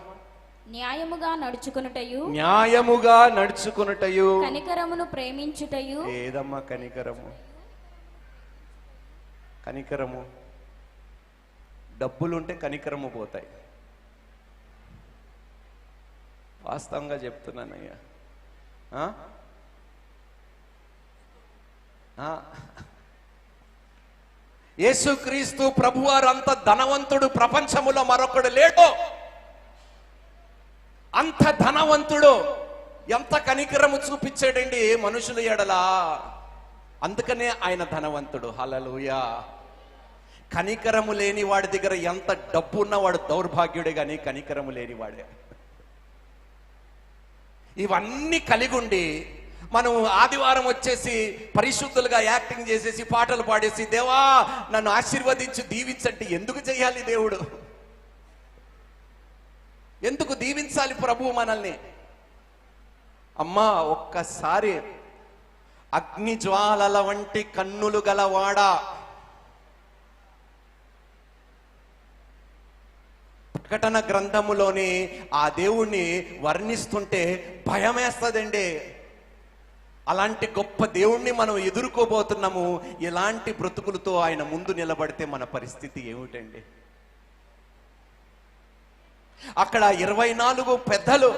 న్యాయముగా నడుచుకొనుటయు. న్యాయముగా నడుచుకొనుటయు. కనికరమును ప్రేమించుటయు. ఏదమ్మా కనికరము? కనికరము డబ్బులుంటే కనికరము పోతాయి. వాస్తవంగా చెప్తున్నానయ్యా. యేసుక్రీస్తు ప్రభువారు అంత ధనవంతుడు ప్రపంచములో మరొకడు లేడు. అంత ధనవంతుడు ఎంత కనికరము చూపించాడండి మనుషుల ఎడలా. అందుకనే ఆయన ధనవంతుడు. హల్లెలూయా. కనికరము లేని వాడి దగ్గర ఎంత డబ్బు ఉన్నవాడు దౌర్భాగ్యుడే గాని కనికరము లేనివాడే. ఇవన్నీ కలిగుండి మనం ఆదివారం వచ్చేసి పరిశుద్ధులుగా యాక్టింగ్ చేసేసి పాటలు పాడేసి దేవా నన్ను ఆశీర్వదించి దీవించంటే ఎందుకు చేయాలి దేవుడు? ఎందుకు దీవించాలి ప్రభు మనల్ని? అమ్మా, ఒక్కసారి అగ్ని జ్వాలల వంటి కన్నులు గలవాడా, ప్రకటన గ్రంథములోని ఆ దేవుణ్ణి వర్ణిస్తుంటే భయమేస్తదండి. అలాంటి గొప్ప దేవుణ్ణి మనం ఎదుర్కోబోతున్నాము. ఇలాంటి బ్రతుకులతో ఆయన ముందు నిలబడితే మన పరిస్థితి ఏమిటండి? అక్కడ 24 పెద్దలు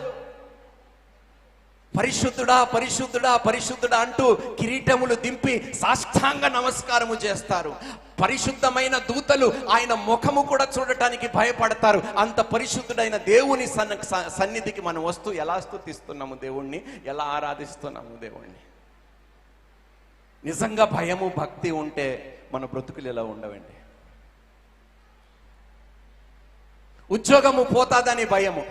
పరిశుద్ధుడా పరిశుద్ధుడా పరిశుద్ధుడా అంటూ కిరీటములు దింపి సాష్టాంగ నమస్కారము చేస్తారు. పరిశుద్ధమైన దూతలు ఆయన ముఖము కూడా చూడటానికి భయపడతారు. అంత పరిశుద్ధుడైన దేవుని సన్నిధికి మనం వస్తూ ఎలా స్తుతిస్తున్నాము దేవుణ్ణి, ఎలా ఆరాధిస్తున్నాము దేవుణ్ణి. నిజంగా భయము భక్తి ఉంటే మన బ్రతుకులు ఎలా ఉండవండి. ఉద్యోగము పోతాదని భయము,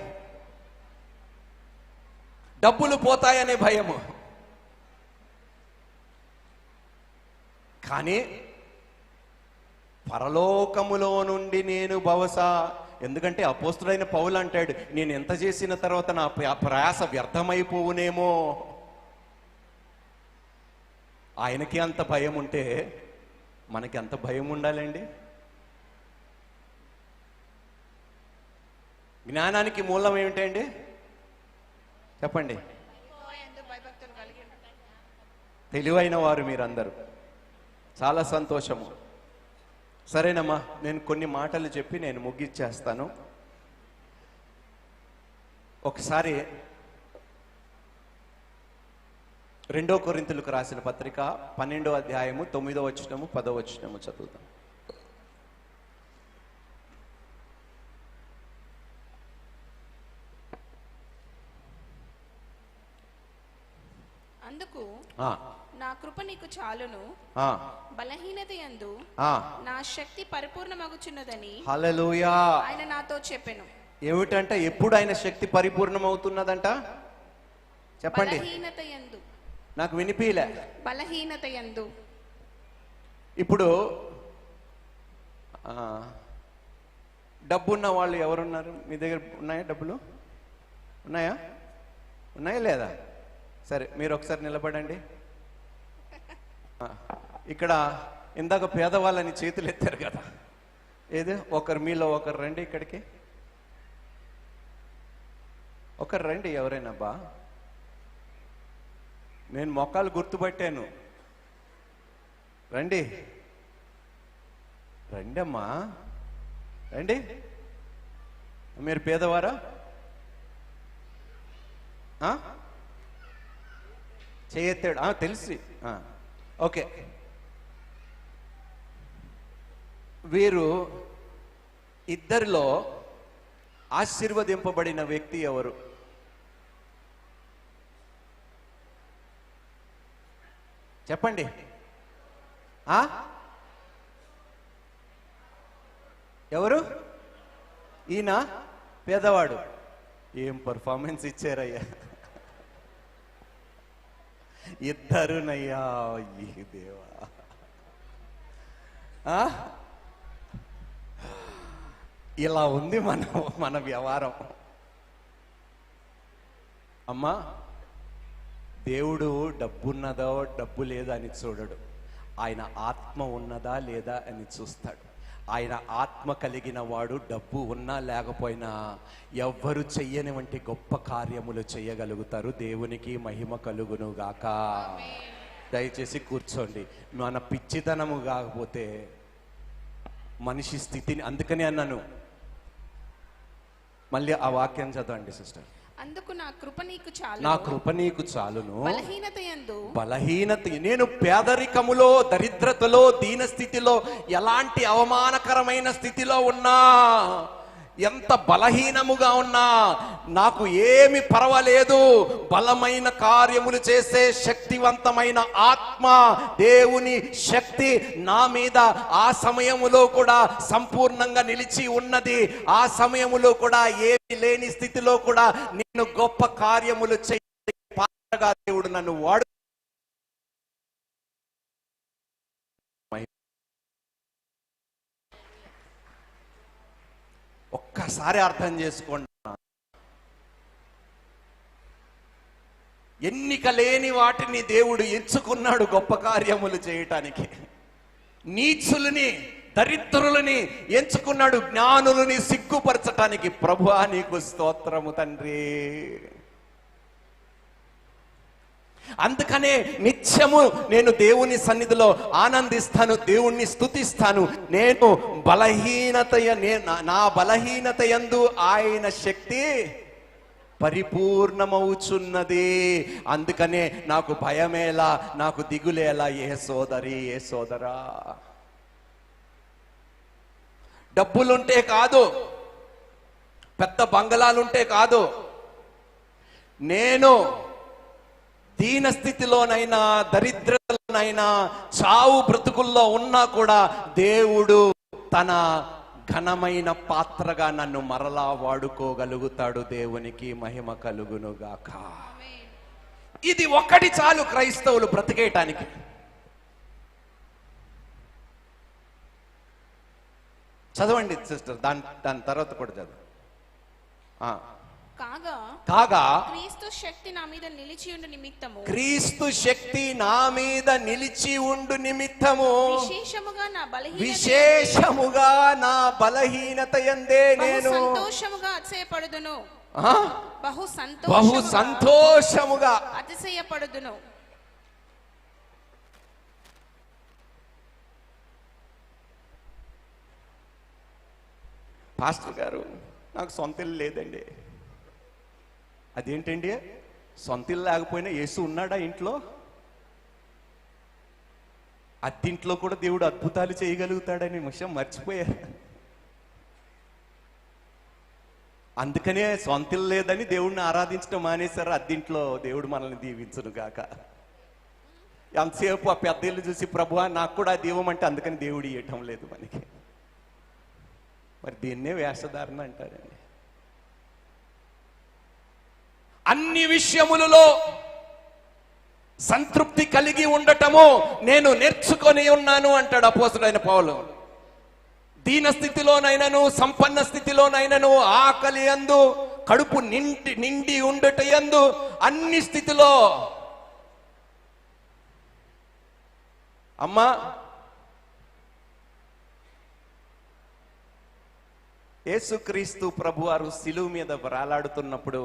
డబ్బులు పోతాయనే భయము. కానీ పరలోకములో నుండి నేను బహుశా, ఎందుకంటే అపోస్తుడైన పౌలు అంటాడు, నేను ఎంత చేసిన తర్వాత నా ప్రయాస వ్యర్థమైపోవునేమో. ఆయనకి అంత భయం ఉంటే మనకి అంత భయం ఉండాలండి. జ్ఞానానికి మూలం ఏమిటండి చెప్పండి? తెలివైన వారు మీరందరూ, చాలా సంతోషము. సరేనమ్మా, నేను కొన్ని మాటలు చెప్పి నేను ముగిచ్చేస్తాను. ఒకసారి 2 కొరింథీయులకు రాసిన పత్రిక 12వ అధ్యాయము 9వ వచనము 10వ వచనము చదువుతాం. అందుకు నా కృప నీకు చాలును, బలహీనత యందు నా శక్తి పరిపూర్ణమగుచున్నదని హల్లెలూయా ఆయన నాతో చెప్పెను. ఏమిటంటే ఎప్పుడు ఆయన శక్తి పరిపూర్ణమవుతున్నదంట చెప్పండి. బలహీనత యందు. నాకు వినిపిలే. బలహీనత యందు. ఇప్పుడు డబ్బున్న వాళ్ళు ఎవరున్నారు మీ దగ్గర? ఉన్నాయా డబ్బులు? ఉన్నాయా? ఉన్నాయా లేదా? సరే, మీరు ఒకసారి నిలబడండి. ఇక్కడ ఇందాక పేదవాళ్ళని చేతులు ఎత్తారు కదా, ఏది ఒకరు మీలో ఒకరు రండి ఇక్కడికి. ఒకరు రండి, ఎవరైనా బా. నేను మొక్కలు గుర్తుపట్టాను. రండి రండి అమ్మా, రండి. మీరు పేదవారా? చేయెత్తాడు, తెలిసి. ఓకే, వీరు ఇద్దరిలో ఆశీర్వదింపబడిన వ్యక్తి ఎవరు? చెప్పండి. ఎవరు? ఈయన పేదవాడు. ఏం పర్ఫార్మెన్స్ ఇచ్చారయ్యా ఇద్దరునయ్యా. ఈ దేవా, ఇలా ఉంది మన వ్యవహారం. అమ్మా, దేవుడు డబ్బున్నదో డబ్బు లేదా అని చూడడు. ఆయన ఆత్మ ఉన్నదా లేదా అని చూస్తాడు. ఆయన ఆత్మ కలిగిన వాడు డబ్బు ఉన్నా లేకపోయినా ఎవ్వరు చెయ్యని వంటి గొప్ప కార్యములు చేయగలుగుతారు. దేవునికి మహిమ కలుగును గాక. దయచేసి కూర్చోండి. మన పిచ్చితనము కాకపోతే మనిషి స్థితిని, అందుకని అన్నాను. మళ్ళీ ఆ వాక్యం చదవండి సిస్టర్. అందుకు నా కృప నీకు చాలును, నా కృప నీకు చాలును, బలహీనత యందు. బలహీనత, నేను పేదరికములో, దరిద్రతలో, దీనస్థితిలో, ఎలాంటి అవమానకరమైన స్థితిలో ఉన్నా, ఎంత బలహీనముగా ఉన్నా నాకు ఏమి పర్వాలేదు. బలమైన కార్యములు చేసే శక్తివంతమైన ఆత్మ, దేవుని శక్తి నా మీద ఆ సమయములో కూడా సంపూర్ణంగా నిలిచి ఉన్నది. ఆ సమయములో కూడా ఏమి లేని స్థితిలో కూడా నేను గొప్ప కార్యములు చేయ పాత్రగా దేవుడు నన్ను వాడు. ఒక్కసారి అర్థం చేసుకోండి. ఎన్నిక లేని వాటిని దేవుడు ఎంచుకున్నాడు గొప్ప కార్యములు చేయటానికి. నీచులని, దరిద్రులని ఎంచుకున్నాడు జ్ఞానులని సిగ్గుపరచటానికి. ప్రభువా నీకు స్తోత్రము తండ్రి. అందుకనే నిత్యము నేను దేవుని సన్నిధిలో ఆనందిస్తాను, దేవుణ్ణి స్తుతిస్తాను. నేను నా బలహీనత యందు ఆయన శక్తి పరిపూర్ణమవుచున్నది. అందుకనే నాకు భయమేలా, నాకు దిగులేలా. ఏ సోదరి, ఏ సోదరా, డబ్బులుంటే కాదు, పెద్ద బంగళాలుంటే కాదు, నేను దీన స్థితిలోనైనా, దరిద్రతలోనైనా, చావు బ్రతుకుల్లో ఉన్నా కూడా దేవుడు తన ఘనమైన పాత్రగా నన్ను మరలా వాడుకోగలుగుతాడు. దేవునికి మహిమ కలుగునుగాక. ఇది ఒక్కటి చాలు క్రైస్తవులు బ్రతికేయటానికి. చదవండి సిస్టర్, దాని తర్వాత కూడా చదువు. కాగా క్రీస్తు శక్తి నా మీద నిలిచి ఉండు నిమిత్తము, క్రీస్తు శక్తి నా మీద నిలిచి ఉండు నిమిత్తము, విశేషముగా నా బలహీనత యందే నేను సంతోషముగా అతిశయపడుదును. బహు సంతోషముగా అతిశయపడుదును. పాస్టర్ గారు నాకు సొంత ఇల్లు లేదండి. అదేంటండి, సొంత ఇల్లు లేకపోయినా యేసు ఉన్నాడా ఇంట్లో? అద్దింట్లో కూడా దేవుడు అద్భుతాలు చేయగలుగుతాడని విషయం మర్చిపోయారు. అందుకనే సొంత ఇల్లు లేదని దేవుడిని ఆరాధించడం మానేశారు. అద్దింట్లో దేవుడు మనల్ని దీవించును గాక. ఎంతసేపు ఆ పెద్ద ఇల్లు చూసి ప్రభువా నాకు కూడా దీవం అంటే అందుకని దేవుడు ఇవ్వటం లేదు మనకి. మరి దీన్నే వేషధారణ అంటారండి. అన్ని విషయములలో సంతృప్తి కలిగి ఉండటము నేను నేర్చుకొని ఉన్నాను అంటాడు అపోస్తులైన పౌలు. దీన స్థితిలోనైనను సంపన్న స్థితిలోనైనను ఆకలి యందు కడుపు నిండి ఉండట యందు అన్ని స్థితిలో అమ్మా యేసుక్రీస్తు ప్రభువారు శిలువ మీద వేలాడుతున్నప్పుడు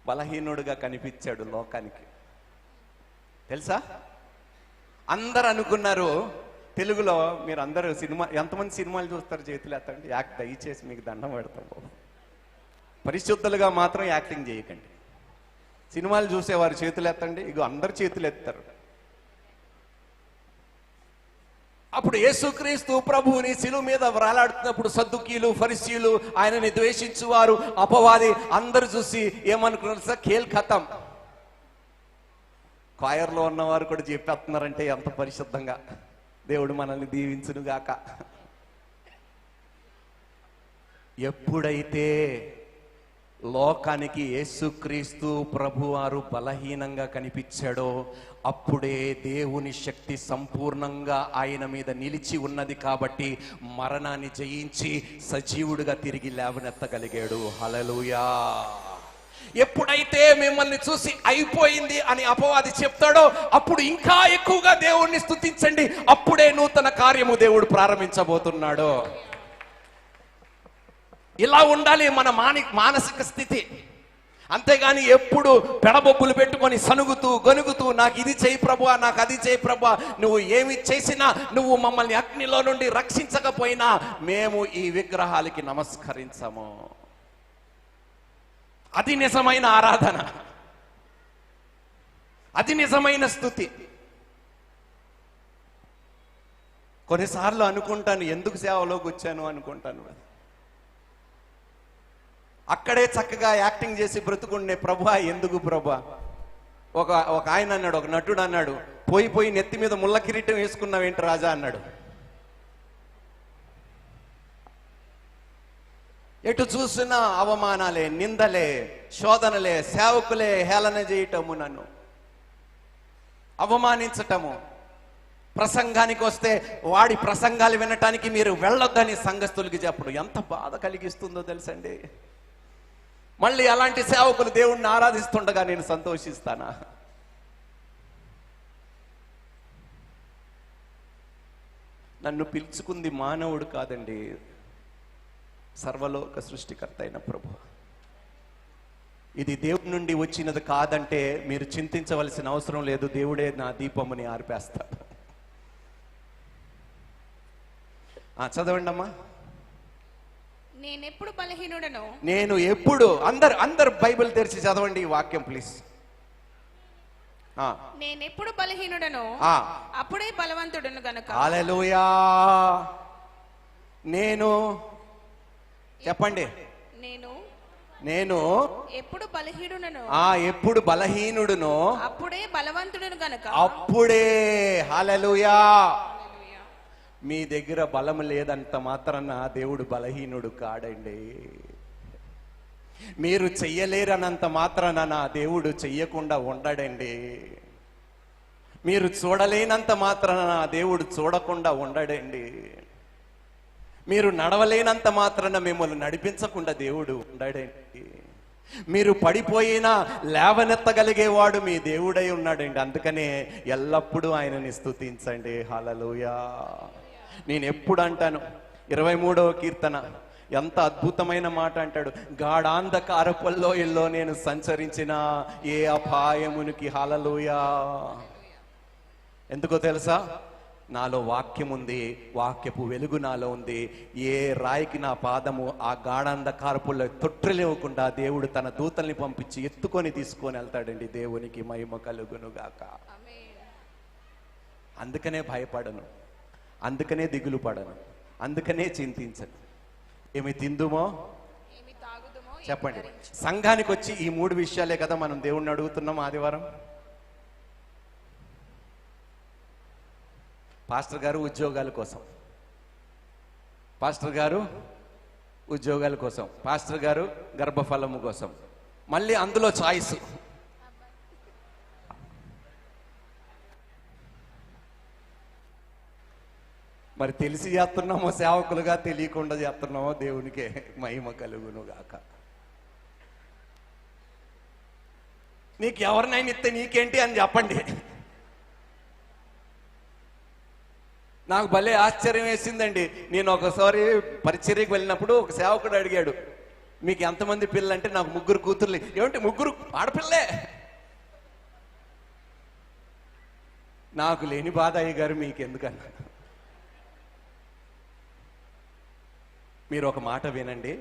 బలహీనుడుగా కనిపించాడు లోకానికి. తెలుసా? అందరు అనుకున్నారు, తెలుగులో మీరు అందరూ సినిమా ఎంతమంది సినిమాలు చూస్తారు చేతులు ఎత్తండి. దయచేసి మీకు దండం పెడతాం బాబు, పరిశుద్ధులుగా మాత్రం యాక్టింగ్ చేయకండి. సినిమాలు చూసేవారు చేతులు ఎత్తండి. ఇగో అందరు చేతులు ఎత్తారు. అప్పుడు యేసుక్రీస్తు ప్రభువుని శిలువ మీద వ్రాలాడుతున్నప్పుడు సద్దుకీలు ఫరిసీయులు ఆయనని ద్వేషించువారు అపవాది అందరు చూసి ఏమనుకున్నారు సార్? ఖేల్ ఖతం. కాయర్లో ఉన్నవారు కూడా చెప్పేస్తున్నారంటే ఎంత పరిశుద్ధంగా. దేవుడు మనల్ని దీవించునుగాక. ఎప్పుడైతే లోకానికి యేసుక్రీస్తు ప్రభువారు బలహీనంగా కనిపించాడో అప్పుడే దేవుని శక్తి సంపూర్ణంగా ఆయన మీద నిలిచి ఉన్నది. కాబట్టి మరణాన్ని జయించి సజీవుడిగా తిరిగి లేవనెత్తగలిగాడు. హల్లెలూయా. ఎప్పుడైతే మిమ్మల్ని చూసి అయిపోయింది అని అపవాది చెప్తాడో అప్పుడు ఇంకా ఎక్కువగా దేవుణ్ణి స్తుతించండి. అప్పుడే నూతన కార్యము దేవుడు ప్రారంభించబోతున్నాడు. ఇలా ఉండాలి మన మానసిక స్థితి. అంతేగాని ఎప్పుడు పెడబొబ్బులు పెట్టుకొని సనుగుతూ గొనుగుతూ నాకు ఇది చేయి ప్రభువా, నాకు అది చేయి ప్రభువా, నువ్వు ఏమి చేసినా, నువ్వు మమ్మల్ని అగ్నిలో నుండి రక్షించకపోయినా మేము ఈ విగ్రహాలకి నమస్కరించము. అది నిజమైన ఆరాధన, అది నిజమైన స్తుతి. కొన్నిసార్లు అనుకుంటాను ఎందుకు సేవలోకి వచ్చాను అనుకుంటాను. అక్కడే చక్కగా యాక్టింగ్ చేసి బ్రతుకుండే ప్రభువా ఎందుకు ప్రభువా? ఒక ఆయన అన్నాడు, ఒక నటుడు అన్నాడు, పోయి నెత్తి మీద ముళ్ళ కిరీటం వేసుకున్నావేంటి రాజా అన్నాడు. ఎటు చూసినా అవమానాలే, నిందలే, శోధనలే, సేవకులే హేళన చేయటము, నన్ను అవమానించటము. ప్రసంగానికి వస్తే వాడి ప్రసంగాలు వినటానికి మీరు వెళ్ళొద్దని సంఘస్థులకి చెప్పడం ఎంత బాధ కలిగిస్తుందో తెలుసండి. మళ్ళీ అలాంటి సేవకులు దేవుణ్ణి ఆరాధిస్తుండగా నేను సంతోషిస్తానా? నన్ను పిలుచుకుంది మానవుడు కాదండి, సర్వలోక సృష్టికర్త అయిన ప్రభు. ఇది దేవుడి నుండి వచ్చినది కాదంటే మీరు చింతించవలసిన అవసరం లేదు. దేవుడే నా దీపముని ఆర్పేస్తాడు. చదవండి అమ్మా. నేనెప్పుడు బలహీనుడను, నేను ఎప్పుడు, అందరు బైబిల్ తెరిచి చదవండి ఈ వాక్యం ప్లీజ్. నేనెప్పుడు బలహీనుడను అప్పుడే బలవంతుడను గనుక. హల్లెలూయా. నేను చెప్పండి, నేను ఎప్పుడు బలహీనుడను ఎప్పుడు బలహీనుడును అప్పుడే బలవంతుడను గనుక. అప్పుడే. హల్లెలూయా. మీ దగ్గర బలం లేదంత మాత్రాన దేవుడు బలహీనుడు కాడండి. మీరు చెయ్యలేరనంత మాత్రాన నా దేవుడు చెయ్యకుండా ఉండడండి. మీరు చూడలేనంత మాత్రాన నా దేవుడు చూడకుండా ఉండడండి. మీరు నడవలేనంత మాత్రాన మిమ్మల్ని నడిపించకుండా దేవుడు ఉండడండి. మీరు పడిపోయినా లేవనెత్తగలిగేవాడు మీ దేవుడై ఉన్నాడండి. అందుకనే ఎల్లప్పుడూ ఆయనని స్తుతించండి. హల్లెలూయా. నేను ఎప్పుడు అంటాను, 23వ కీర్తన ఎంత అద్భుతమైన మాట అంటాడు, గాఢాంధకారపుల్లో ఇల్లో నేను సంచరించిన ఏ అపాయమునికి. హల్లెలూయా. ఎందుకో తెలుసా? నాలో వాక్యం ఉంది, వాక్యపు వెలుగు నాలో ఉంది. ఏ రాయికి నా పాదము ఆ గాఢాంధకారపుల్లో తొట్టిలేవకుండా దేవుడు తన దూతల్ని పంపించి ఎత్తుకొని తీసుకొని వెళ్తాడండి. దేవునికి మహిమ కలుగునుగాక. అందుకనే భయపడను, అందుకనే దిగులు పడను, అందుకనే చింతించను. ఏమి తిందుమో చెప్పండి. సంఘానికి వచ్చి ఈ 3 విషయాలే కదా మనం దేవుణ్ణి అడుగుతున్నాం ఆదివారం. పాస్టర్ గారు ఉద్యోగాల కోసం, పాస్టర్ గారు ఉద్యోగాల కోసం, పాస్టర్ గారు గర్భఫలము కోసం, మళ్ళీ అందులో చాయిస్. మరి తెలిసి చేస్తున్నామో సేవకులుగా, తెలియకుండా చేస్తున్నామో దేవునికే మహిమ కలుగును గాక. నీకు ఎవరినైనా ఇస్తే నీకేంటి అని చెప్పండి. నాకు భలే ఆశ్చర్యం వేసిందండి. నేను ఒకసారి పరిచర్యకు వెళ్ళినప్పుడు ఒక సేవకుడు అడిగాడు, మీకు ఎంతమంది పిల్లలు అంటే, నాకు 3 కూతుర్లు. ఏమంటే 3 ఆడపిల్లలే. నాకు లేని బాధ అయ్య గారు మీకు ఎందుకన్నా. మీరు ఒక మాట వినండి,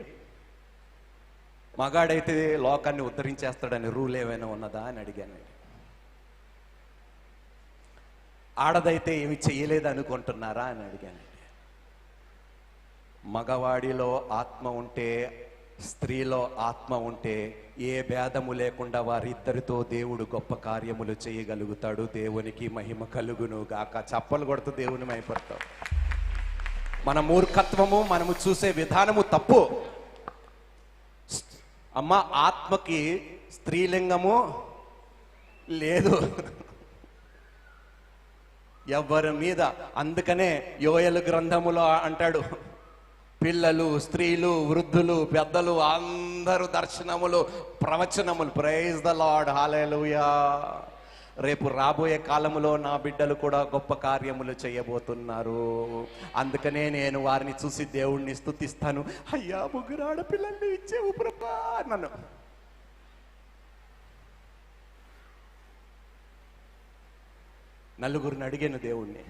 మగాడైతే లోకాన్ని ఉద్ధరించేస్తాడని రూల్ ఏమైనా ఉన్నదా అని అడిగానండి. ఆడదైతే ఏమి చెయ్యలేదు అనుకుంటున్నారా అని అడిగానండి. మగవాడిలో ఆత్మ ఉంటే, స్త్రీలో ఆత్మ ఉంటే ఏ భేదము లేకుండా వారిద్దరితో దేవుడు గొప్ప కార్యములు చేయగలుగుతాడు. దేవునికి మహిమ కలుగును గాక. చప్పలు కొడుతూ దేవుని మహిమపడతాం. మన మూర్ఖత్వము, మనము చూసే విధానము తప్పు. అమ్మ, ఆత్మకి స్త్రీలింగము లేదు ఎవరి మీద. అందుకనే యోయలు గ్రంథములో అంటాడు, పిల్లలు, స్త్రీలు, వృద్ధులు, పెద్దలు అందరూ దర్శనములు, ప్రవచనములు. ప్రైజ్ ద లార్డ్, హల్లెలూయా. రేపు రాబోయే కాలములో నా బిడ్డలు కూడా గొప్ప కార్యములు చేయబోతున్నారు. అందుకనే నేను వారిని చూసి దేవుణ్ణి స్తుతిస్తాను. అయ్యా, 3 ఆడపిల్లల్ని ఇచ్చేవు ప్రభా నన్ను. నలుగురిని అడిగాను దేవుణ్ణి,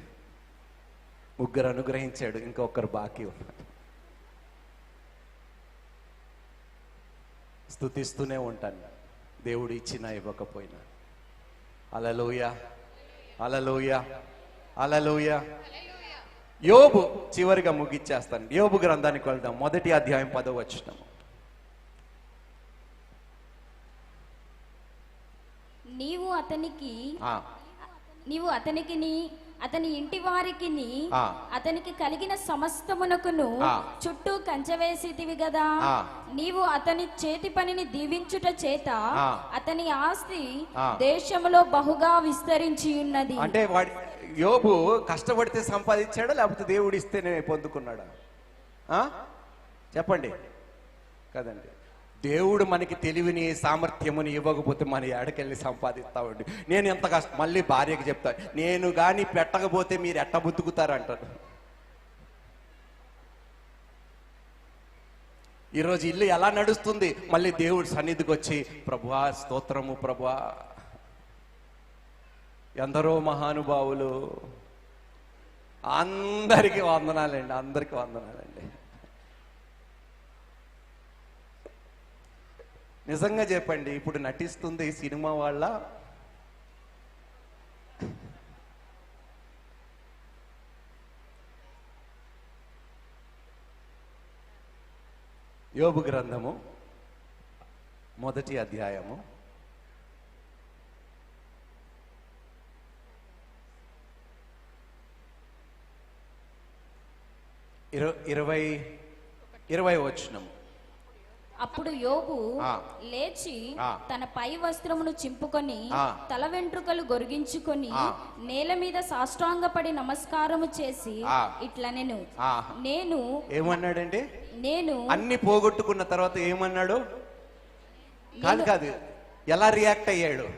3 అనుగ్రహించాడు, ఇంకొకరు బాకీ ఉన్నారు. స్తుతిస్తూనే ఉంటాను, దేవుడు ఇచ్చినా ఇవ్వకపోయినా. హల్లెలూయా, హల్లెలూయా, హల్లెలూయా. యోబు చివరిగా ముగిచ్చేస్తాను. యోబు గ్రంథానికి వెళ్దాం. 1వ అధ్యాయం 10వ వచనం. నీవు అతనికిని అతని ఇంటి వారికిని అతనికి కలిగిన సమస్తమునకును చుట్టూ కంచె వేసితివి గదా. నీవు అతని చేతి పనిని దీవించుట చేత అతని ఆస్తి దేశంలో బహుగా విస్తరించి ఉన్నది. అంటే యోబు కష్టపడితే సంపాదించాడా, లేకపోతే దేవుడు ఇస్తేనే పొందుకున్నాడా? చెప్పండి కదండి. దేవుడు మనకి తెలివిని, సామర్థ్యముని ఇవ్వకపోతే మన ఎడకెళ్ళి సంపాదిస్తామండి. నేను ఎంత కష్టం, మళ్ళీ భార్యకి చెప్తా, నేను కానీ పెట్టకపోతే మీరు ఎట్ట బతుకుతారు అంటారు. ఈరోజు ఇల్లు ఎలా నడుస్తుంది, మళ్ళీ దేవుడు సన్నిధికి వచ్చి, ప్రభువా స్తోత్రము ప్రభువా. ఎందరో మహానుభావులు, అందరికీ వందనాలండి, అందరికీ వందనాలండి. నిజంగా చెప్పండి, ఇప్పుడు నటిస్తుంది సినిమా వాళ్ళ, యోబు గ్రంథము 1వ అధ్యాయము 20వ వచనం. అప్పుడు యోబు లేచి తన పై వస్త్రమును చింపుకొని తల వెంట్రుకలు గొరిగించుకొని నేల మీద సాష్టాంగపడి నమస్కారము చేసి ఇట్లా నేను ఏమన్నాడండి? నేను అన్ని పోగొట్టుకున్న తర్వాత ఏమన్నాడు? కాదు, ఎలా రియాక్ట్ అయ్యాడు?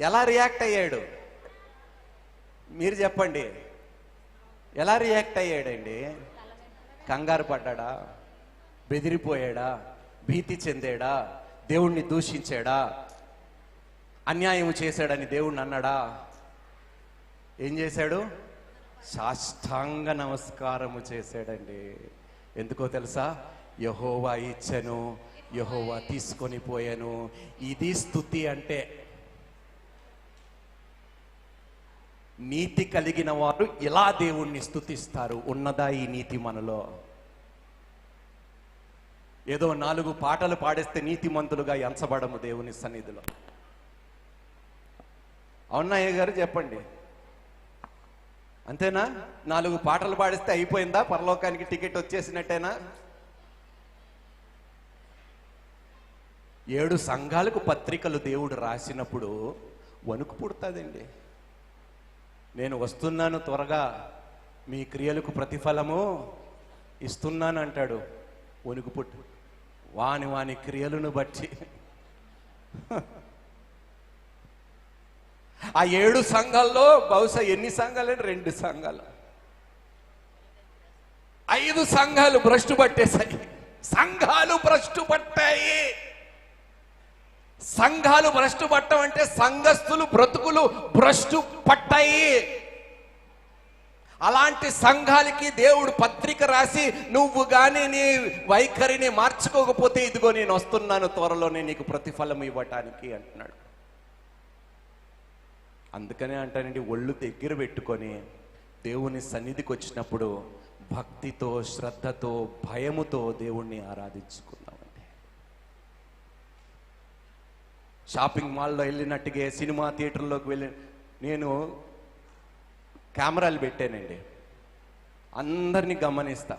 ఎలా రియాక్ట్ అయ్యాడు మీరు చెప్పండి. ఎలా రియాక్ట్ అయ్యాడండి? కంగారు పడ్డాడా? బెదిరిపోయాడా? భీతి చెందాడా? దేవుణ్ణి దూషించాడా? అన్యాయం చేశాడని దేవుణ్ణి అన్నాడా? ఏం చేశాడు? సాష్టాంగ నమస్కారము చేశాడండి. ఎందుకో తెలుసా? యెహోవా ఇచ్చెను, యెహోవా తీసుకొని పోయాను. ఇది స్తుతి అంటే. నీతి కలిగిన వారు ఇలా దేవుణ్ణి స్తుతిస్తారు. ఉన్నదా ఈ నీతి మనలో? ఏదో 4 పాటలు పాడేస్తే నీతిమంతులుగా ఎంచబడము దేవుని సన్నిధిలో. అవునా అయ్య గారు? చెప్పండి. అంతేనా? 4 పాటలు పాడిస్తే అయిపోయిందా? పరలోకానికి టికెట్ వచ్చేసినట్టేనా? 7 సంఘాలకు పత్రికలు దేవుడు రాసినప్పుడు వణుకు పుడుతుందండి. నేను వస్తున్నాను, త్వరగా మీ క్రియలకు ప్రతిఫలము ఇస్తున్నాను అంటాడు. వణుకు పుట్టు. వాని క్రియలను బట్టి ఆ 7 సంఘాల్లో బహుశా ఎన్ని సంఘాలు? 2 సంఘాలు, 5 సంఘాలు భ్రష్టు పట్టేశాయి. సంఘాలు భ్రష్టు పట్టాయి. సంఘాలు భ్రష్టు పట్టం అంటే సంఘస్థులు బ్రతుకులు భ్రష్టు పట్టాయి. అలాంటి సంఘాలకి దేవుడు పత్రిక రాసి, నువ్వు గాని నీ వైఖరిని మార్చుకోకపోతే ఇదిగో నేను వస్తున్నాను, త్వరలోనే నీకు ప్రతిఫలం ఇవ్వటానికి అంటున్నాడు. అందుకనే అంటానండి, ఒళ్ళు దగ్గర పెట్టుకొని దేవుని సన్నిధికి వచ్చినప్పుడు భక్తితో, శ్రద్ధతో, భయముతో దేవుణ్ణి ఆరాధించుకుందామండి. షాపింగ్ మాల్లో వెళ్ళినట్టుగా, సినిమా థియేటర్లోకి వెళ్ళి నేను కెమెరాలు పెట్టానండి. అందరినీ గమనిస్తా.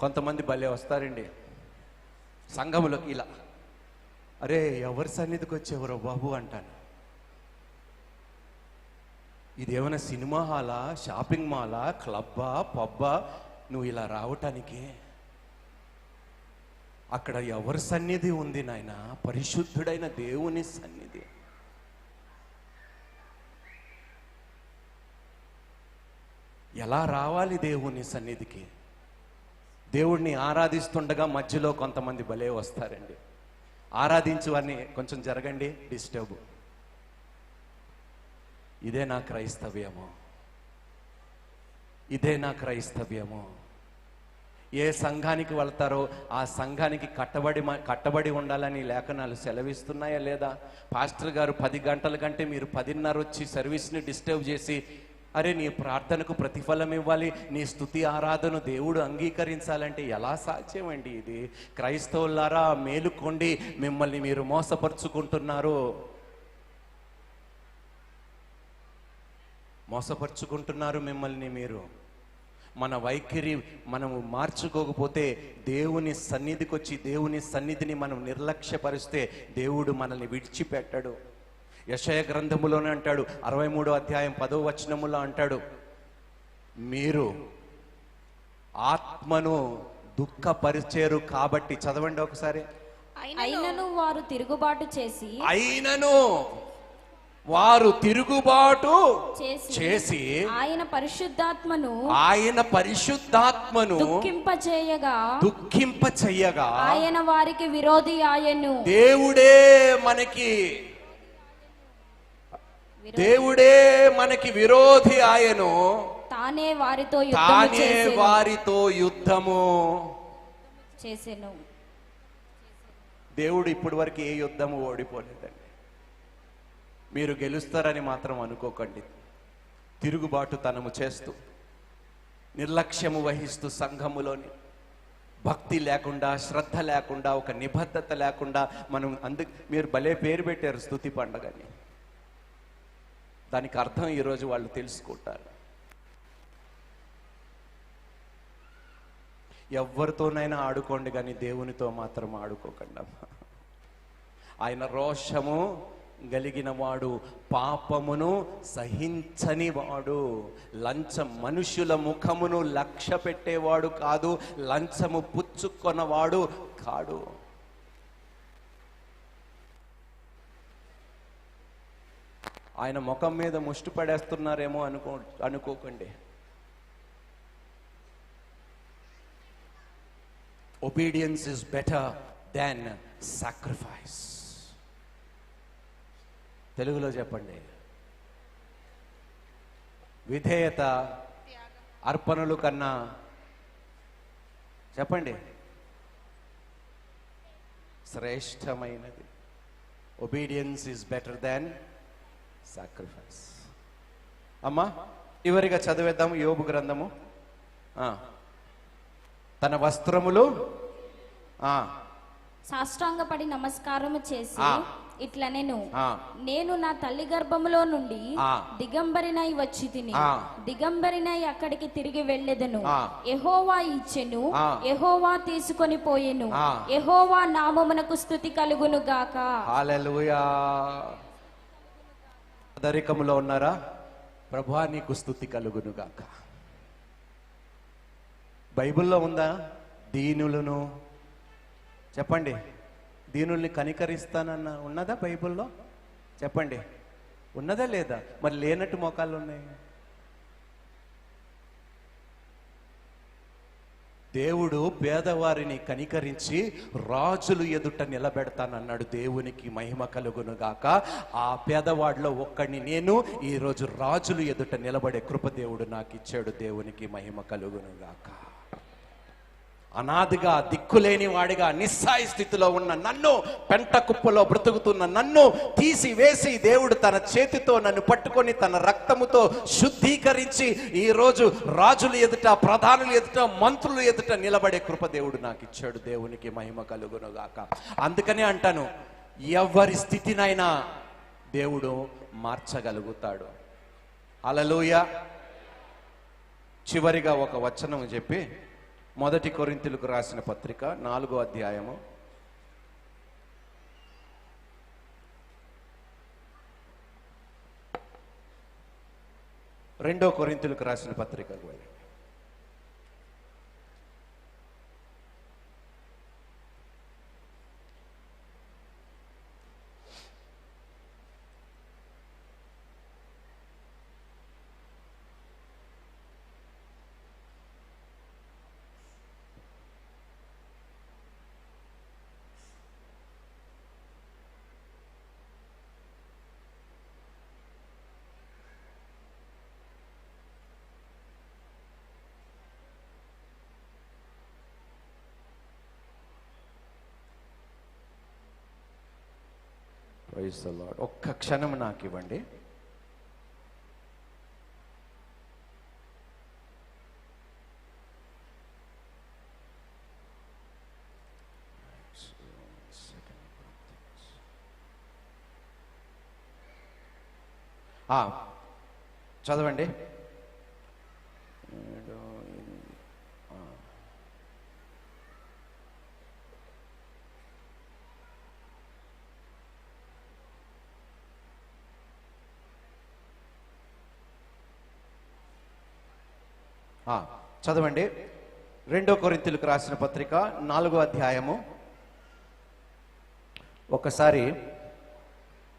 కొంతమంది భలే వస్తారండి సంఘములోకి ఇలా, అరే ఎవరి సన్నిధికి వచ్చేవరో బాబు అంటాను. ఇదేమైనా సినిమా హాలా, షాపింగ్ మాలా, క్లబ్బా, పబ్బా నువ్వు ఇలా రావటానికి? అక్కడ ఎవరి సన్నిధి ఉంది నాయన? పరిశుద్ధుడైన దేవుని సన్నిధి. ఎలా రావాలి దేవుని సన్నిధికి? దేవుణ్ణి ఆరాధిస్తుండగా మధ్యలో కొంతమంది భలే వస్తారండి. ఆరాధించు వారిని కొంచెం జరగండి, డిస్టర్బ్. ఇదే నా క్రైస్తవ్యము, ఇదే నా క్రైస్తవ్యము. ఏ సంఘానికి వెళ్తారో ఆ సంఘానికి కట్టబడి ఉండాలని లేఖనాలు సెలవిస్తున్నాయా లేదా? పాస్టర్ గారు 10 గంటల కంటే మీరు 10:30 వచ్చి సర్వీస్ని డిస్టర్బ్ చేసి, అరే నీ ప్రార్థనకు ప్రతిఫలం ఇవ్వాలి, నీ స్తుతి ఆరాధన దేవుడు అంగీకరించాలంటే ఎలా సాధ్యమండి ఇది? క్రైస్తవులారా మేలుకోండి, మిమ్మల్ని మీరు మోసపరుచుకుంటున్నారు. మిమ్మల్ని మీరు. మన వైఖరి మనము మార్చుకోకపోతే, దేవుని సన్నిధికి వచ్చి దేవుని సన్నిధిని మనం నిర్లక్ష్యపరిస్తే దేవుడు మనల్ని విడిచిపెట్టడు. యెషయా గ్రంథములోనే అంటాడు, 63వ అధ్యాయం 10వ వచనములో అంటాడు, మీరు ఆత్మను దుఃఖపరిచేరు కాబట్టి. చదవండి ఒకసారి. అయినను వారు తిరుగుబాటు చేసి చేసి ఆయన పరిశుద్ధాత్మను దుఃఖింపచేయగా ఆయన వారికి విరోధి ఆయను. దేవుడే మనకి విరోధి ఆయను. తానే వారితో యుద్ధము చేసెను. దేవుడు ఇప్పటి వరకు ఏ యుద్ధము ఓడిపోలేదండి. మీరు గెలుస్తారని మాత్రం అనుకోకండి. తిరుగుబాటుతనము చేస్తూ, నిర్లక్ష్యము వహిస్తూ, సంఘములోని భక్తి లేకుండా, శ్రద్ధ లేకుండా, ఒక నిబద్ధత లేకుండా మనం మీరు భలే పేరు పెట్టారు స్తుతి పండగని. దానికి అర్థం ఈరోజు వాళ్ళు తెలుసుకుంటారు. ఎవరితోనైనా ఆడుకోండి కానీ దేవునితో మాత్రం ఆడుకోకండి. ఆయన రోషము కలిగిన వాడు, పాపమును సహించని వాడు, మనుషుల ముఖమును లక్ష్య పెట్టేవాడు కాదు, లంచము పుచ్చుకొన్నవాడు కాడు. ఆయన ముఖం మీద ముష్టి పడేస్తున్నారేమో అనుకోకండి. Obedience is better than sacrifice. తెలుగులో చెప్పండి. విధేయత అర్పణలు కన్నా చెప్పండి శ్రేష్టమైనది. Obedience is better than sacrifice. అమ్మా చివరిగా చదివేద్దాం యోబు గ్రంథము. తన వస్త్రములు సాష్టాంగపడి నమస్కారము చేసి ఇట్లా నేను నా తల్లి గర్భములో నుండి దిగంబరినై వచ్చి తిని దిగంబరినై అక్కడికి తిరిగి వెళ్ళెదను. యెహోవా ఇచ్చెను, యెహోవా తీసుకొని పోయెను, యెహోవా నామమునకు స్తుతి కలుగును గాక. హల్లెలూయా. దరికములో ఉన్నారా? ప్రభువా నీకు స్తుతి కలుగును గాక. బైబిల్లో ఉందా దీనులను? చెప్పండి, దీనుల్ని కనికరిస్తానన్న ఉన్నదా బైబిల్లో? చెప్పండి, ఉన్నదా లేదా? మరి లేనట్టు మోకాళ్ళు ఉన్నాయి. దేవుడు పేదవారిని కనికరించి రాజులు ఎదుట నిలబెడతానన్నాడు. దేవునికి మహిమ కలుగును గాక. ఆ పేదవాడిలో ఒక్కడిని నేను ఈరోజు రాజులు ఎదుట నిలబడే కృప దేవుడు నాకు ఇచ్చాడు. దేవునికి మహిమ కలుగును గాక. అనాదిగా దిక్కులేని వాడిగా నిస్సాయ స్థితిలో ఉన్న నన్ను, పెంట కుప్పలో బ్రతుకుతున్న నన్ను తీసివేసి దేవుడు తన చేతితో నన్ను పట్టుకొని తన రక్తముతో శుద్ధీకరించి ఈరోజు రాజులు ఎదుట, ప్రధానులు ఎదుట, మంత్రులు ఎదుట నిలబడే కృప దేవుడు నాకు ఇచ్చాడు. దేవునికి మహిమ కలుగును గాక. అందుకనే అంటాను, ఎవరి స్థితినైనా దేవుడు మార్చగలుగుతాడు. హల్లెలూయా. చివరిగా ఒక వచనం చెప్పి 1 కొరింథీయులకు రాసిన పత్రిక 4వ అధ్యాయము 2 కొరింథీయులకు రాసిన పత్రికకు వెళ్ళండి. Praise the Lord. ఒక్క క్షణం నాకు ఇవ్వండి. చదవండి. చదవండి. 2 కొరింథీయులకు రాసిన పత్రిక 4వ అధ్యాయము ఒకసారి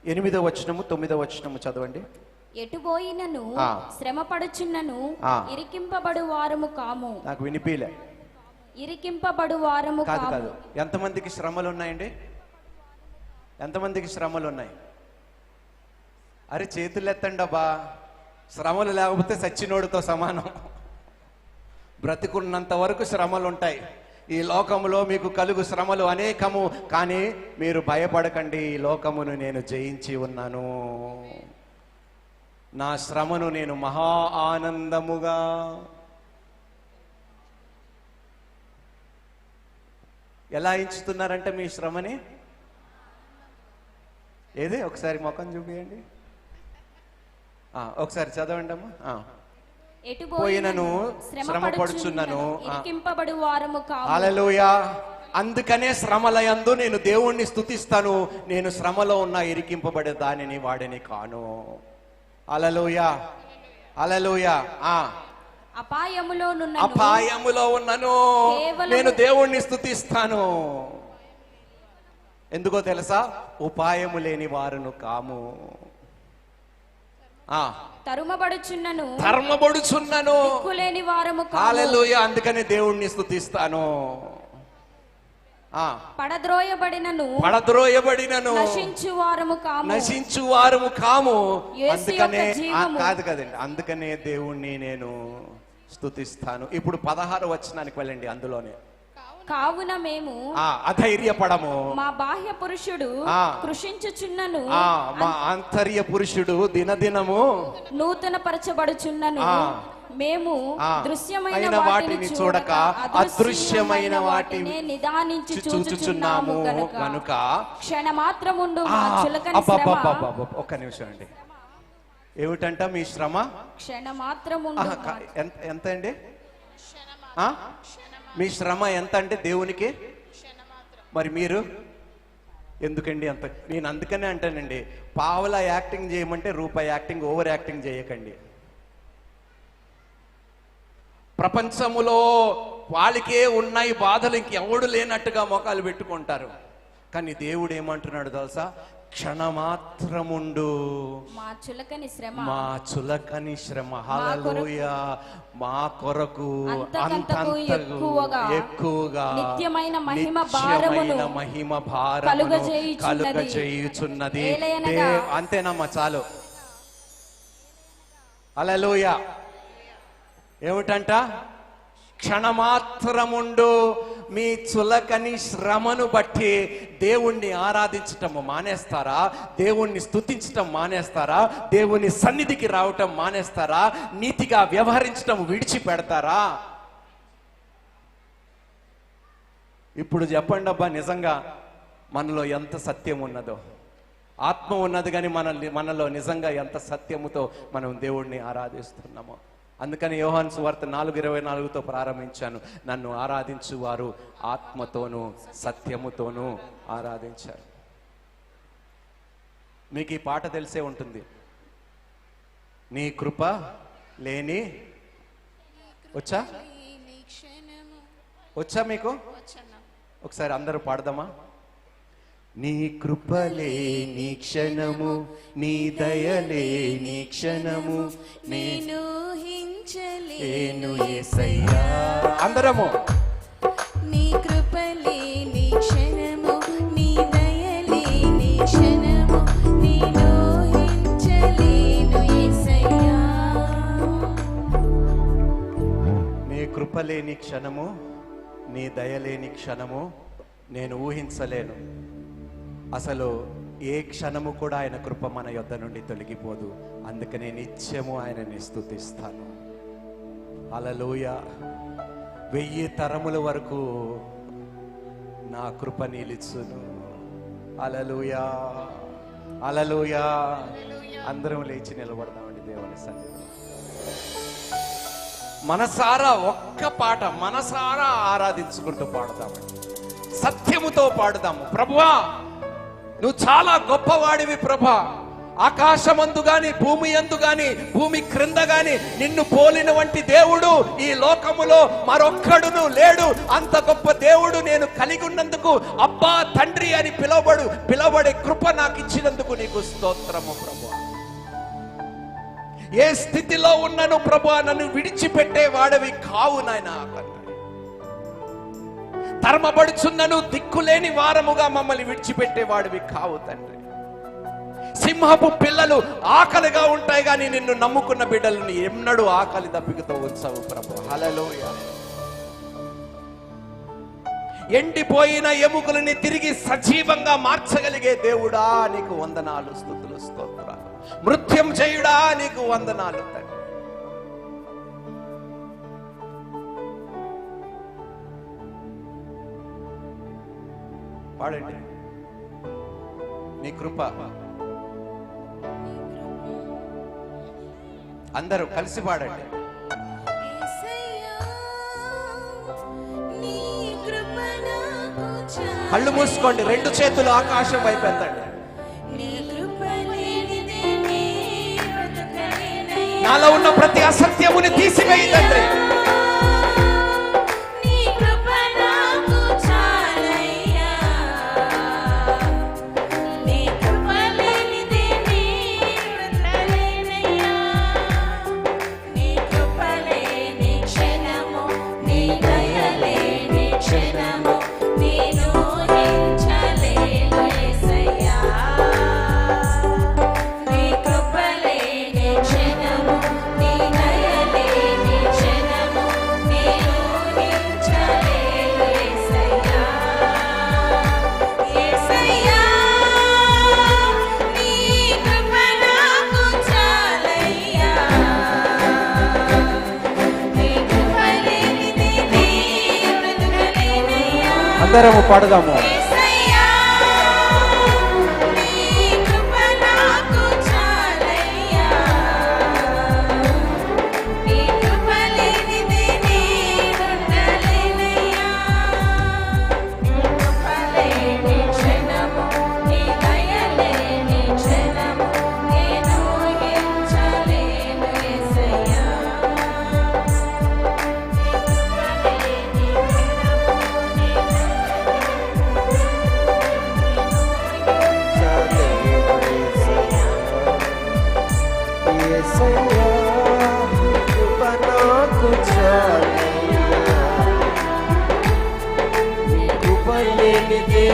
8వ వచనము 9వ వచనము చదవండి. ఎటుపోయినను శ్రమపడుచున్నను ఇరికింపబడు వారము కాము. నాకు వినిపిలే. ఇరికింపబడు వారము కాదు కాదు. ఎంతమందికి శ్రమలు ఉన్నాయండి? ఎంతమందికి శ్రమలు ఉన్నాయి? అరే చేతులు ఎత్తండి అబ్బా. శ్రమలు లేకపోతే సచ్చినోడితో సమానం. బ్రతికున్నంత వరకు శ్రమలు ఉంటాయి. ఈ లోకములో మీకు కలుగు శ్రమలు అనేకము, కానీ మీరు భయపడకండి. ఈ లోకమును నేను జయించి ఉన్నాను. నా శ్రమను నేను మహా ఆనందముగా. ఎలా ఎంచుతున్నారంటే మీ శ్రమని? ఏది ఒకసారి ముఖం చూపియండి. ఒకసారి చదవండి అమ్మా. పోయినను శ్రమపడుచున్నను. హల్లెలూయా. అందుకనే శ్రమలయందు నేను దేవుణ్ణి స్తుతిస్తాను. నేను శ్రమలో ఉన్న ఇరికింపబడే దానిని వాడిని కాను. హల్లెలూయా. హల్లెలూయా. అపాయములో ఉన్నను నేను దేవుణ్ణి స్తుతిస్తాను. ఎందుకో తెలుసా? ఉపాయము లేని వారును కాము. తరుమబడుచున్నను దిక్కులేని వారము కాము. హల్లెలూయా. అందుకనే దేవుణ్ణి స్తుతిస్తాను. పడద్రోయబడినను నశించు వారము కాము. అందుకనే కదండి, అందుకనే దేవుణ్ణి నేను స్తుతిస్తాను. ఇప్పుడు 16 వచనానికి వెళ్ళండి. అందులోనే కావున మేము అధైర్యపడము, మా బాహ్య పురుషుడు కృషించుచున్నను, మా ఆంతర్య పురుషుడు దినదినము నూతన పరచబడుచున్నను, మేము దృశ్యమైన వాటిని చూడక అదృశ్యమైన వాటిని నిదానించి చూచుచున్నాము గనుక క్షణమాత్రముండు మా చులకని శ్రమ. ఒక్క నిమిషం అండి. ఏమిటంట మీ శ్రమ? క్షణమాత్రముండు. ఎంత అండి మీ శ్రమ? ఎంత అంటే దేవునికి? మరి మీరు ఎందుకండి అంత? నేను అందుకనే అంటానండి, పావలా యాక్టింగ్ చేయమంటే రూపాయి యాక్టింగ్, ఓవర్ యాక్టింగ్ చేయకండి. ప్రపంచములో వాళ్ళకే ఉన్నాయి బాధలు, ఇంకెవడు లేనట్టుగా మొఖాలు పెట్టుకుంటారు. కానీ దేవుడు ఏమంటున్నాడు తెలుసా? క్షణమాత్రముండు మా చులకని శ్రమ. హల్లెలూయా. మా కొరకు అంతకంతకు ఎక్కువగా నిత్యమైన మహిమ భారమును కలుగజేయుచున్నది. అంతేనమ్మా, చాలు. హల్లెలూయా. ఏమిటంట? క్షణమాత్రముండు మీ చులకని శ్రమను బట్టి దేవుణ్ణి ఆరాధించటం మానేస్తారా? దేవుణ్ణి స్తుతించటం మానేస్తారా? దేవుని సన్నిధికి రావటం మానేస్తారా? నీతిగా వ్యవహరించటం విడిచిపెడతారా? ఇప్పుడు చెప్పండి అబ్బా, నిజంగా మనలో ఎంత సత్యం ఉన్నదో. ఆత్మ ఉన్నది కానీ మనలో నిజంగా ఎంత సత్యముతో మనం దేవుణ్ణి ఆరాధిస్తున్నామో. అందుకని యోహాను సువార్త 4:24తో ప్రారంభించాను. నన్ను ఆరాధించు వారు ఆత్మతోనూ సత్యముతోనూ ఆరాధించారు. మీకు ఈ పాట తెలిసే ఉంటుంది. నీ కృప లేని వచ్చా మీకు? ఒకసారి అందరూ పాడదామా? నీ కృపలేని క్షణము, నీ దయలేని క్షణము నేను యేసయ్యా. అందరము నీ కృపలేని క్షణము, నీ దయలేని క్షణము నేను ఊహించలేను యేసయ్యా. నీ కృపలేని క్షణము, నీ దయలేని క్షణము నేను ఊహించలేను. అసలు ఏ క్షణము కూడా ఆయన కృప మన యొద్ద నుండి తొలగిపోదు. అందుకనే నిత్యము ఆయనని స్తుతిస్తాను. హల్లెలూయా. 1000 తరముల వరకు నా కృప నిలుచును. హల్లెలూయా, హల్లెలూయా. అందరం లేచి నిలబడదామండి దేవుని సన్నిధిలో. మనసారా ఒక్క పాట మనసారా ఆరాధించుకుంటూ పాడదామండి. సత్యముతో పాడదాము. ప్రభువా, నువ్వు చాలా గొప్పవాడివి ప్రభా. ఆకాశమందు గాని, భూమి యందు గాని, భూమి క్రింద గాని నిన్ను పోలిన వంటి దేవుడు ఈ లోకములో మరొక్కడును లేడు. అంత గొప్ప దేవుడు నేను కలిగి ఉన్నందుకు, అబ్బా తండ్రి అని పిలవబడే కృప నాకు ఇచ్చినందుకు నీకు స్తోత్రము ప్రభువా. ఏ స్థితిలో ఉన్నను ప్రభువా, నన్ను విడిచిపెట్టే వాడవి కావు నాయనా. తరమబడుచున్నను దిక్కులేని వారముగా మమ్మల్ని విడిచిపెట్టేవాడివి కావు తండ్రి. సింహపు పిల్లలు ఆకలిగా ఉంటాయి కానీ నిన్ను నమ్ముకున్న బిడ్డలను ఎన్నడూ ఆకలి దప్పికతో ఉంచవు ప్రభు. హల్లెలూయా. ఎండిపోయిన ఎముకలని తిరిగి సజీవంగా మార్చగలిగే దేవుడా నీకు వందనాలు, స్తుతులు, స్తోత్రాలు. మృత్యం చేయుడా నీకు వందనాలు తండ్రి. పాడండి. నీ కృప. అందరూ కలిసి పాడండి. కళ్ళు మూసుకోండి, 2 చేతులు ఆకాశం వైపు ఎత్తండి. నాలో ఉన్న ప్రతి అసత్యముని తీసివేయండి. క్షణము నీ దయలేని క్షణము నేను అందరము పాడదాము. యేసయ్యా నీ కృప నాకు చాలయ్యా నీ కృప లేనిదే నేనుండలేనయ్యా నీ కృప లేని క్షణము నీ దయ లేని క్షణము నేను ఊహించలేను యేసయ్యా యేసయ్యా కృప నాకు చాలయ్యా నీ కృప లేనిదే